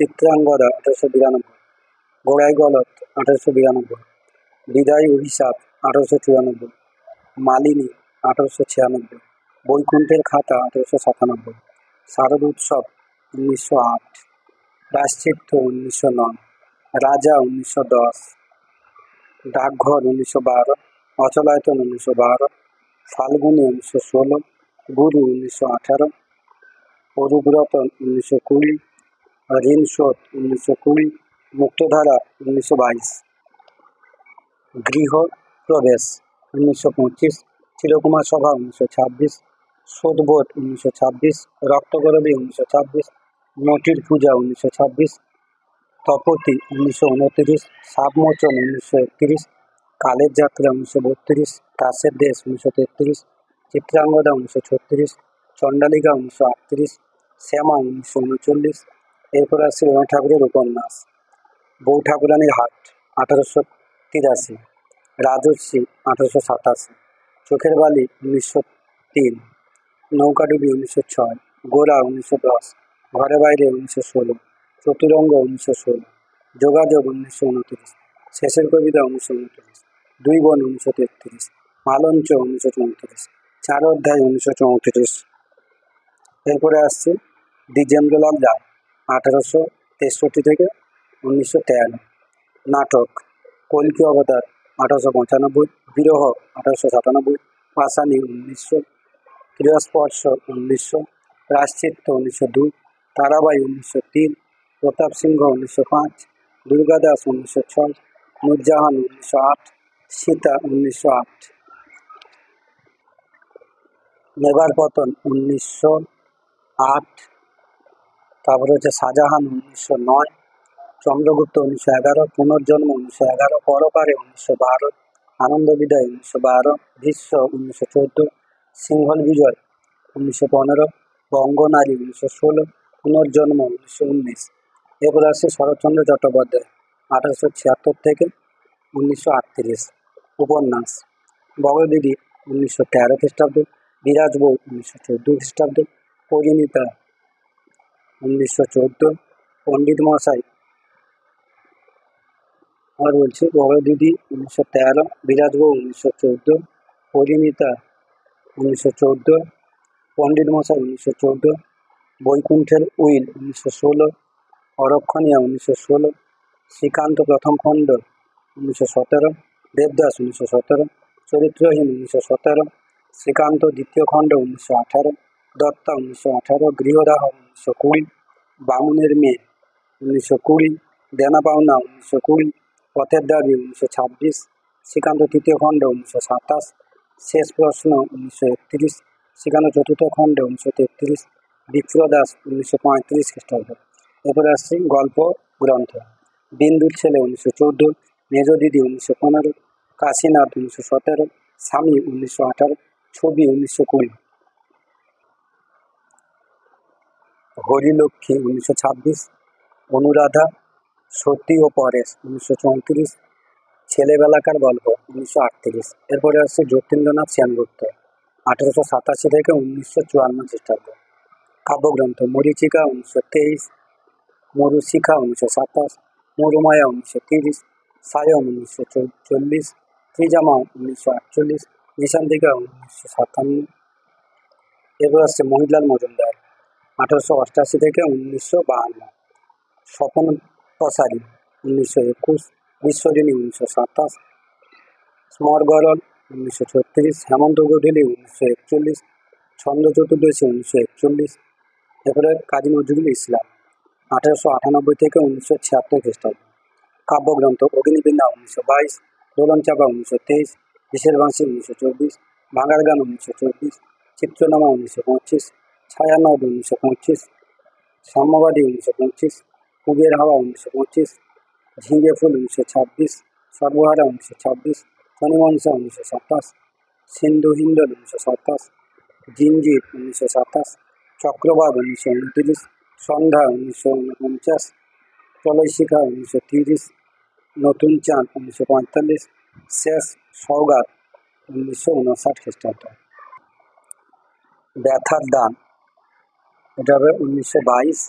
চিত্রাঙ্গদা 1892, গোড়াই গলদ 1892, বিদায় অভিশাপ 1894, মালিনী 1896, বৈকুণ্ঠের খাতা 1897, শারদ উৎসব 1908, প্রায়শ্চিত্ত 1909, রাজা 1910, ডাকঘর 1912, অচলায়তন 1912, ফাল্গুনী 1916, গুরু 1918, অরূপরতন 1920, ঋণ শোধ 1920, মুক্তধারা 1922, গৃহপ্রবেশ 1925, চিরকুমার সভা 1926, শোধবোধ 1926, রক্তকরবী 1926, নটির পূজা 1926, তপতী 1929, সাপমোচন 1931, কালের যাত্রা 1932, কাশের দেশ 1933, চিত্রাঙ্গদা 1936, চণ্ডালিকা 1938, শ্যামা 1939। এরপর আসছে রবীন্দ্রনাথ ঠাকুরের উপন্যাস। বউ ঠাকুরানীর হাট 1883, রাজর্ষি 1887, চোখের বালি 1903, নৌকাডুবি 1906, গোরা 1910, ঘরে বাইরে 1916, চতুরঙ্গ 1916, যোগাযোগ 1929, শেষের কবিতা 1929, দুই বোন 1933, মালঞ্চ 1934, চার অধ্যায় 1934। এরপরে আসছে দ্বিজেন্দ্রলাল রায় 1863 থেকে 1913, নাটক কল্কি অবতার 1895, বিরহ 1897, পাশানি 1900, গৃহস্পর্শ 1900, প্রায়শ্চিত্ত 1902, তারাবাই 1903, প্রতাপ সিংহ 1905, দুর্গাদাস 1906, নূরজাহান 1908, সীতা 1908, নেবার পতন 1908, তারপরে হচ্ছে শাহজাহান 1909, চন্দ্রগুপ্ত 1911, পুনর্জন্ম 1911, পরপারে 1912, আনন্দ বিদায় 1912, ভীষ্ম 1914, সিংহল বিজয় 1915, বঙ্গনারী 1916, পুনর্জন্ম 1919। এরপর আসছে শরৎচন্দ্র চট্টোপাধ্যায় 1876 থেকে 1938, উপন্যাস। বগদিদি 1913 খ্রিস্টাব্দ, বিরাজ বউ 1914 খ্রিস্টাব্দ, পরিণীতা 1914, পণ্ডিত মশাই আর বলছি বগদিদি 1913, বিরাজ বউ 1914, পরিণীতা 1914, পণ্ডিত মশাই 1914, বৈকুণ্ঠের উইল 1916, অরক্ষণীয়া 1916, শ্রীকান্ত প্রথম খণ্ড 1917, দেবদাস 1917, চরিত্রহীন 1917, শ্রীকান্ত দ্বিতীয় খণ্ড 1918, দত্তা 1918, গৃহদাহ 1920, বামুনের মেয়ে 1920, দেনা পাওনা 1920, পথের দাবি 1926, শ্রীকান্ত তৃতীয় খণ্ড 1927, শেষ প্রশ্ন 1931, শ্রীকান্ত চতুর্থ খণ্ড 1933, বিপ্রদাস 1935 খ্রিস্টাব্দ। এরপরে আসছি গল্প গ্রন্থ। বিন্দুর ছেলে 1914, মেজ দিদি 1915, কাশীনাথ 1917, স্বামী 1918, ছবি 1920, হরিলক্ষ্মী 1926, অনুরাধা, সতী ও পরেশ 1934, ছেলেবেলাকার গল্প 1938। এরপরে আসছে যতীন্দ্রনাথ সেনগুপ্ত 1887 থেকে 1954 খ্রিস্টাব্দ। কাব্যগ্রন্থ মরীচিকা 1923, মরুশিখা 1927, মরুমায়া 1930, সায়ন 1940, ত্রিজামা 1948, নিশান্তিকা 1957। এরপর আসছে মহিলাল মজুমদার 1888 থেকে 1952, স্বপন প্রসারী 1921, বিশ্বজনী 1927, স্মরগরল 1936, হেমন্ত গোধূলি 1941, ছন্দ চতুর্দশী 1941। এরপরে কাজী নজরুল ইসলাম 1898 থেকে 1976 খ্রিস্টাব্দ। কাব্যগ্রন্থ অগ্নিবীণা 1922, দোলন চাপা 1923, দেশের বাঁশি 1924, ভাঙার গান 1924, চিত্রনামা 1925, ছায়ানদ 1925, সাম্যবাদী 1925, কুবের হাওয়া 1925, ঝিঙে ফুল 1926, সর্বহারা 1926, ফণিমনসা 1927, সিন্ধু হিন্দল 1927, জিঞ্জির 1927, চক্রবাদ 1929, সন্ধ্যা 1949, প্রলয়শিখা 1930, নতুন চাঁদ 1945, শেষ সওগাত 1959 খ্রিস্টাব্দ। ব্যথার দান এটা হবে 1922,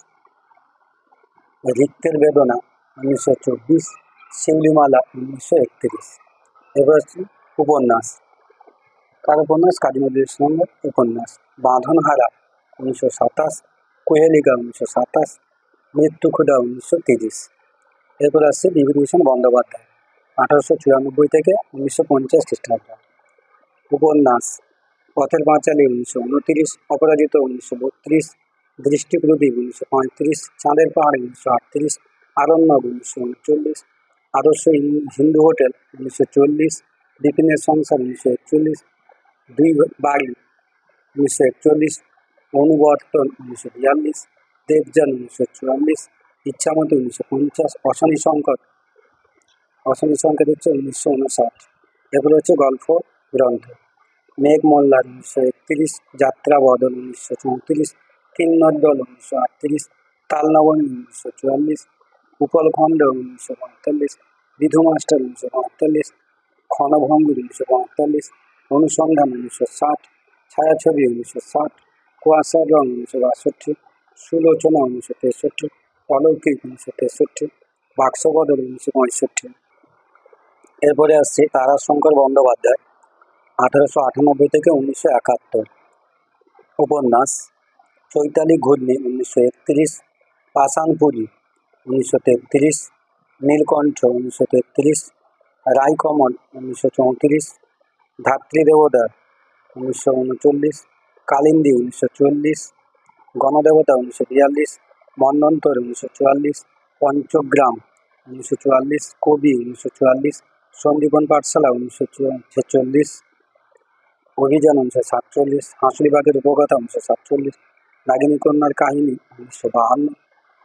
রিক্তের বেদনা 1924, শিউলিমালা 1931। এবার উপন্যাস। কার উপন্যাস? কাজী নজরুল ইসলামের উপন্যাস। বাঁধনহারা 1927, কুহেলিকা 1927, মৃত্যুক্ষুধা 1930। এরপর আসছে বিভূতিভূষণ বন্দ্যোপাধ্যায় 1894 থেকে 1950 খ্রিস্টাব্দ। উপন্যাস। পথের পাঁচালী 1929, অপরাজিত 1932, দৃষ্টিপ্রদীপ 1935, চাঁদের পাহাড় 1938, আরণ্যক 1939, আদর্শ হিন্দু হোটেল 1940, বিপিনের সংসার 1941, দুই বাড়ি 1941, অনুবর্তন 1942, দেবযান 1944, ইচ্ছামতি 1950, অশনি সংকেত হচ্ছে 1959। এগুলো হচ্ছে গল্প গ্রন্থ। মেঘ মল্লার 1931, যাত্রা বদল 1934, কিন্নরদল 1938, তালনবনী 1944, উপলখণ্ড 1945, বিধু মাস্টার 1945, ক্ষণভঙ্গুর 1945, অনুসন্ধান 1960, ছায়াছবি 1960, কুয়াশার রং 1962, সুলোচনা 1963, অলৌকিক 1963, বাক্সবদল 1965। এরপরে আসছে তারাশঙ্কর বন্দ্যোপাধ্যায়, 1898 থেকে 1971। উপন্যাস চৈতালি ঘূর্ণি 1931, পাষাণপুরী 1933, নীলকণ্ঠ 1933, রায়কমল 1934, ধাত্রী দেবদার 1939, কালিন্দী 1940, গণদেবতা 1942, মন্বন্তর 1944, পঞ্চগ্রাম 1944, কবি 1944, সন্দীপন পাঠশালা 1946, অভিযান 1947, হাঁসুলিবাগের উপকথা 1947, নাগিনী কন্যার কাহিনী 1952,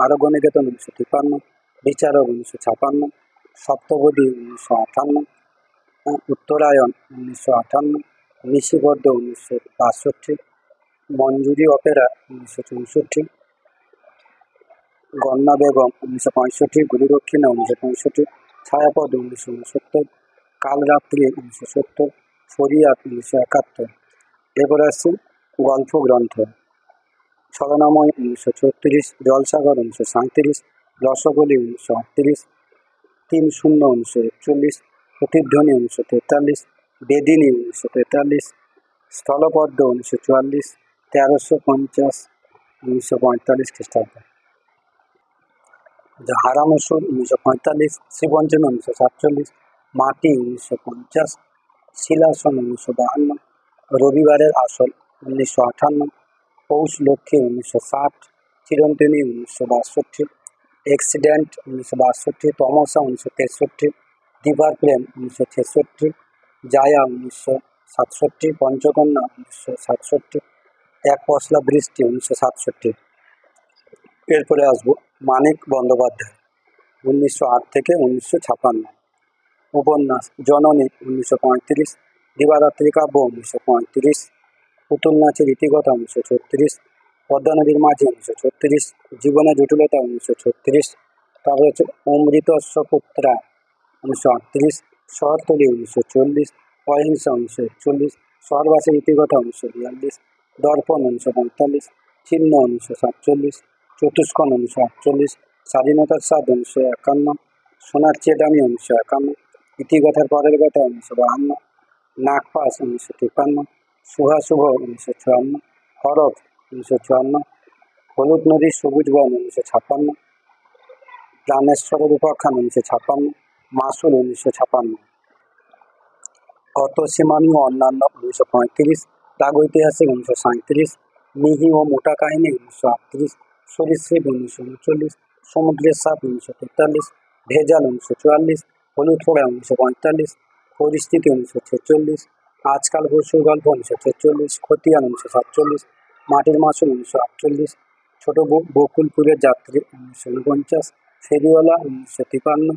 আরোগ্যনিকেতন 1953, বিচারক 1956, সপ্তপদী 1958, উত্তরায়ণ 1958, নিশিবদ্ধ 1962, মঞ্জুরি অপেরা 1964, গন্না বেগম 1965, গুরুদক্ষিণা 1965, ছায়াপথ 1969, কালরাত্রি 1970, ফরিয়াদ 1971। এরপর আসছে গল্প গ্রন্থ। ছলনাময় 1936, জলসাগর 1937, রসগোলি 1938, 30 1941, প্রতিধ্বনি 1943, বেদিনী 1943, স্থলপদ্ম 1944, 1350 1945 খ্রিস্টাব্দ, হারানো সুর 1945, শ্রীপঞ্চমী 1947, মাটি 1950, শিলাসন 1952, রবিবারের আসল 1958, পৌষ লক্ষ্মী 1960, চিরন্তনী 1962, অ্যাক্সিডেন্ট 1962, তমসা 1963, দিবার প্রেম 1966, জায়া 1967, পঞ্চকন্যা 1967, এক পশলা বৃষ্টি 1967। এরপরে আসবো মানিক বন্দ্যোপাধ্যায়, 1908 থেকে 1956। উপন্যাস জননী 1935, দিবারাত্রি কাব্য 1935, পুতুল নাচের ইতিকথা 1936, পদ্মা নদীর মাঝি 1936, জীবনের জটিলতা 1936, তারপরে হচ্ছে অমৃতস্ব পুত্রা 1938, শহরতলী 1940, অহিংসা 1941, শহরবাসীর ইতিকথা 1942, দর্পণ 1945, চিহ্ন 1947, চতুষ্কোণ 1948, স্বাধীনতার স্বাদ 1951, সোনার চেয়ে দামি 1951, ইতিকথার পরের কথা 1952, নাগপাশ 1953, শুভাশুভ 1954, হরফ 1954, হলুদ নদীর সবুজ বন 1956, প্রাণেশ্বরের উপাখ্যান 1956, মাসুল 1956, অতসীমানি ও অন্যান্য 1935, প্রাগৈতিহাসিক 1937, মিহি ও মোটা কাহিনী 1938, সরীসৃপ 1939, সমুদ্রের সাপ 1943, ভেজাল 1944, হলুদ ফোড়া 1945, পরিস্থিতি 1946, আজকাল পরশুর গল্প 1946, খতিয়ান 1947, মাটির মাসুল 1948, ছোট বকুলপুরের যাত্রী 1949, ফেরিওয়ালা 1953,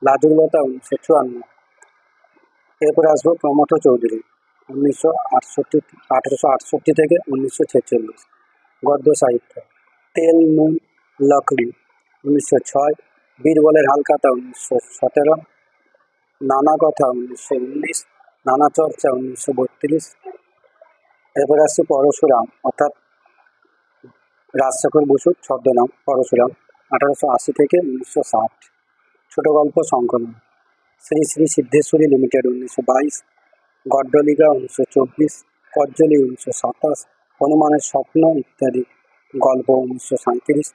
লাজুকলতা 1954। এরপরে আসবো প্রমথ চৌধুরী, 1868 থেকে 1946, গদ্য সাহিত্য। তেল নুন লকড়ি 1906, বীরবলের হালখাতা 1917, নানা কথা 1919, নানা চর্চা 1932। এরপরে আসছে পরশুরাম, অর্থাৎ রাজশেখর বসুর ছদ্মনাম পরশুরাম, 1880 থেকে 1960, ছোট গল্প সংকলন। শ্রী শ্রী সিদ্ধেশ্বরী লিমিটেড 1922, গড্ডলিকা 1924, কজ্জলি 1927, হনুমানের স্বপ্ন ইত্যাদি গল্প 1937,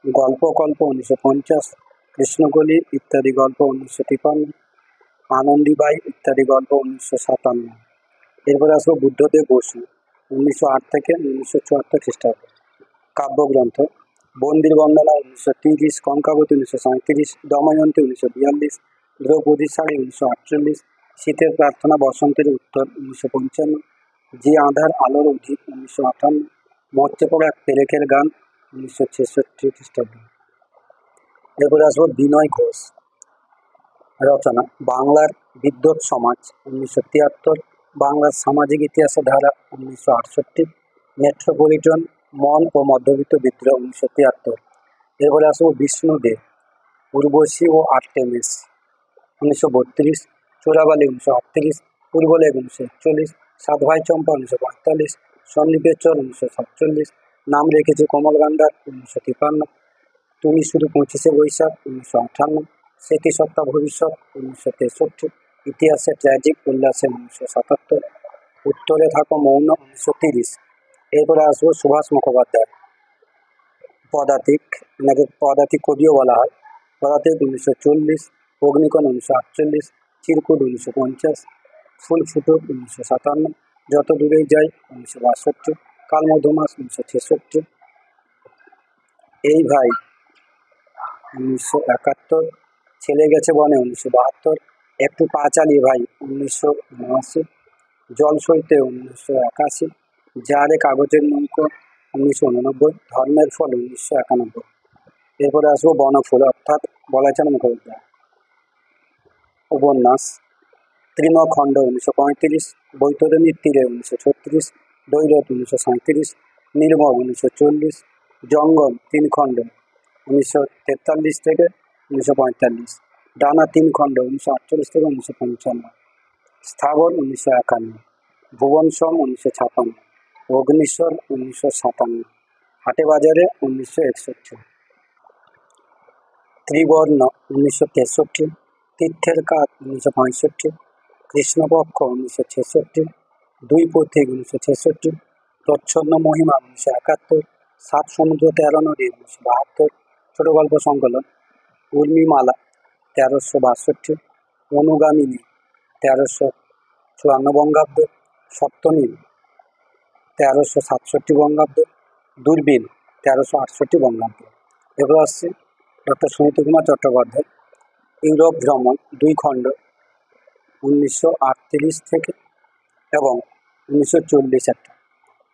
গল্পকল্প 1950, কৃষ্ণকলি ইত্যাদি গল্প 1953, আনন্দীবাই ইত্যাদি গল্প 1957। এরপরে আসবো বুদ্ধদেব বসু, 1908 থেকে 1974 খ্রিস্টাব্দ, কাব্যগ্রন্থ। বন্দির বন্দনা 1930, কঙ্কাবতী 1937, দময়ন্তী 1942, দ্রৌপদী শাড়ি 1948, শীতের প্রার্থনা বসন্তের উত্তর 1955, যে আঁধার আলোর অধিক 1958, মরচে পড়া পেরেকের গান 1966 খ্রিস্টাব্দ। এরপরে আসবো বিনয় ঘোষ রচনা বাংলার বিদ্যুৎ সমাজ 1973, বাংলার সামাজিক ইতিহাসের ধারা 1968, মেট্রোপলিটন মন ও মধ্যবিত্ত বিদ্রোহ 1973। এরপরে আসবো বিষ্ণুদেব উর্বশী ও আর্টেমিস 1932, চোরাবালি 1938, পূর্বলেগ 1941, সাত ভাই চম্পা 1945, সন্নিবেশ চর 1947, নাম রেখেছে কমলগান্ধার 1953, তুমি শুধু 25শে বৈশাখ 1958, স্মৃতিসত্তা ভবিষ্যৎ 1963, ইতিহাসে ট্র্যাজিক উল্লাসে 1977, উত্তরে থাকো মৌন 1930। এরপরে আসবো সুভাষ মুখোপাধ্যায় পদাতিক, এনাকে পদাতিক কবিও বলা হয়। পদাতিক 1940, অগ্নিকণ 1948, চিরকুট 1950, ফুল ফুটুক 1957, যত দূরেই যাই 1962, কাল মধুমাস 1966, এই ভাই 1971, ছেলে গেছে বনে 1972, একটু পা চালিয়ে ভাই 1979, জল সইতে 1981, যারে কাগজের নৌকো 1989, ধর্মের ফল 1991। এরপরে আসবো বনফুল অর্থাৎ বলাইচাঁদ মুখোপাধ্যায় উপন্যাস তৃণখণ্ড 1935, বৈতরণীর তীরে 1936, দৈরথ 1937, নির্মল 1940, জঙ্গল 3 খণ্ড 1943 থেকে 1945, ডানা 3 খণ্ড 1948 থেকে 1955, স্থাবর 1951, ভুবন সোম 1956, অগ্নিস্বর 1957, হাটে বাজারে 1961, ত্রিবর্ণ 1963, তীর্থের কাজ 1965, কৃষ্ণপক্ষ 1966, দুই পথিক 1966, প্রচ্ছন্ন মহিমা 1971, সাত সমুদ্র 13 নদী 1972, ছোট গল্প সংকলন উর্মিমালা 1362, অনুগামিনী 1354 বঙ্গাব্দ, সপ্তনীল 1367 বঙ্গাব্দ, দূরবীন 1368 বঙ্গাব্দ। এবার আসছে ডক্টর সুনীতি কুমার চট্টোপাধ্যায় ইউরোপ ভ্রমণ 2 খণ্ড 1938 থেকে এবং 1940 একটা,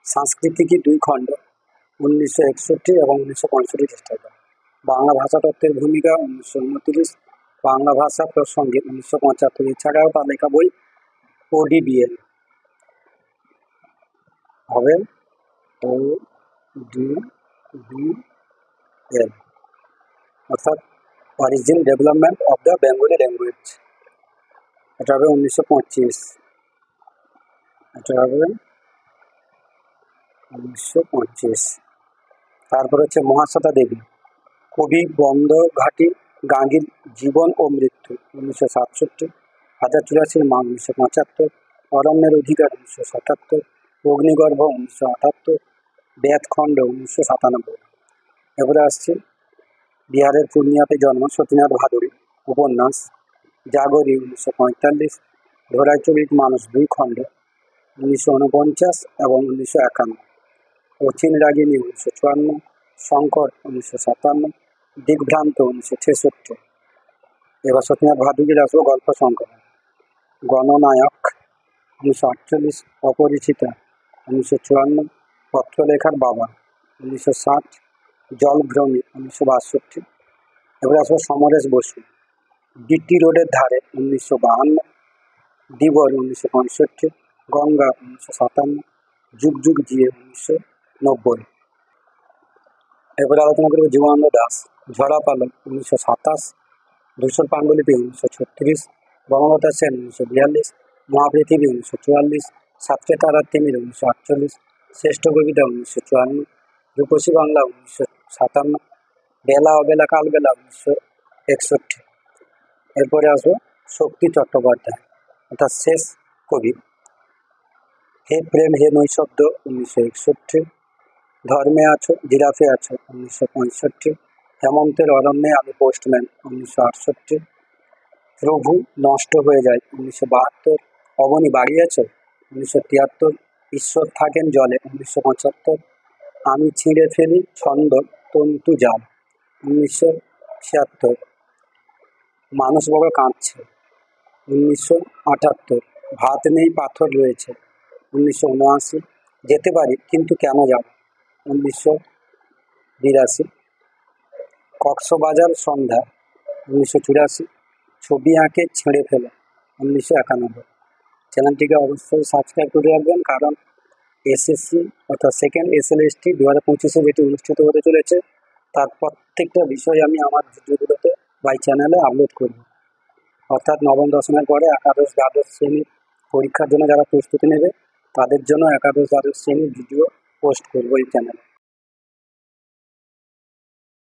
সাংস্কৃতিকী 2 খণ্ড 1961 এবং 1965 খ্রিস্টাব্দ, বাংলা ভাষাতত্ত্বের ভূমিকা 1929, বাংলা ভাষা প্রসঙ্গে 1975, এছাড়াও তার লেখা বই ODBL হবে ODBL অর্থাৎ origin development of the Bengali language, এটা হবে 1925, এটা হবে 1925। তারপর হচ্ছে মহাশ্বেতা দেবী কবি বন্ধঘাটি গাঙ্গীর জীবন ও মৃত্যু 1967, 1084 মা 1975, অরণ্যের অধিকার 1977, অগ্নিগর্ভ 1978, বেদখণ্ড 1997। এবারে আসছে বিহারের পূর্ণিয়াতে জন্ম সতীনাথ ভাদুড়ী উপন্যাস জাগরী 1945, ধরাইচরিত মানুষ 2 খণ্ড 1949 এবং 1951, অচিন রাগিনী 1954, শঙ্কর 1957, দিগ্ভ্রান্ত 1966। এবার সতীনাথ ভাদুড়ীর আসবো গল্প সংকলন গণনায়ক 1948, অপরিচিতা 1954, পত্রলেখার বাবা 1960, জলভ্রমী 1962। এবার আসবো সমরেশ বসু ডিটি রোডের ধারে 1952, দিবর 1965, গঙ্গা 1957, যুগ যুগ জিয়ে 1990। এবারে আলোচনা করবো জীবনানন্দ দাশ ঝরা পালক 1927, ধূসর পাণ্ডুলিপি 1936, বনলতা সেন 1942, মহাপৃথিবী 1944, সাতটে তারার তিমির 1948, শ্রেষ্ঠ কবিতা 1954, রূপসী বাংলা 1957, বেলা অবেলা কালবেলা 1961। এরপরে আসবো শক্তি চট্টোপাধ্যায় অর্থাৎ শেষ কবি হে প্রেম হে নৈশব্দ 1961, ধর্মে আছো জিরাফে আছো 1965, হেমন্তের অরণ্যে আমি পোস্টম্যান 1968, প্রভু নষ্ট হয়ে যায় 1972, অবনী বাড়িয়েছে 1973, ঈশ্বর থাকেন জলে 1975, আমি ছিঁড়ে ফেলি ছন্দ তন্তু জাল 1976। মানুষ বড় কাঁদছে 1978। ভাত নেই পাথর রয়েছে 1979। যেতে পারি কিন্তু কেন যাব 1982। কক্সবাজার সন্ধ্যা 1984। ছবি আঁকে ছেড়ে ফেলে 1991। চ্যানেলটিকে অবশ্যই সাবস্ক্রাইব করে রাখবেন, কারণ এসএসসি অর্থাৎ সেকেন্ড এসএলএসটি 2025-এ যেটি অনুষ্ঠিত হতে চলেছে তার প্রত্যেকটা বিষয় আমি আমার ভিডিওগুলোতে বাই চ্যানেলে আপলোড করব। অর্থাৎ নবম দশমের পরে একাদশ দ্বাদশ শ্রেণীর পরীক্ষার জন্য যারা প্রস্তুতি নেবে তাদের জন্য একাদশ দ্বাদশ শ্রেণীর ভিডিও পোস্ট করবো এই চ্যানেলে।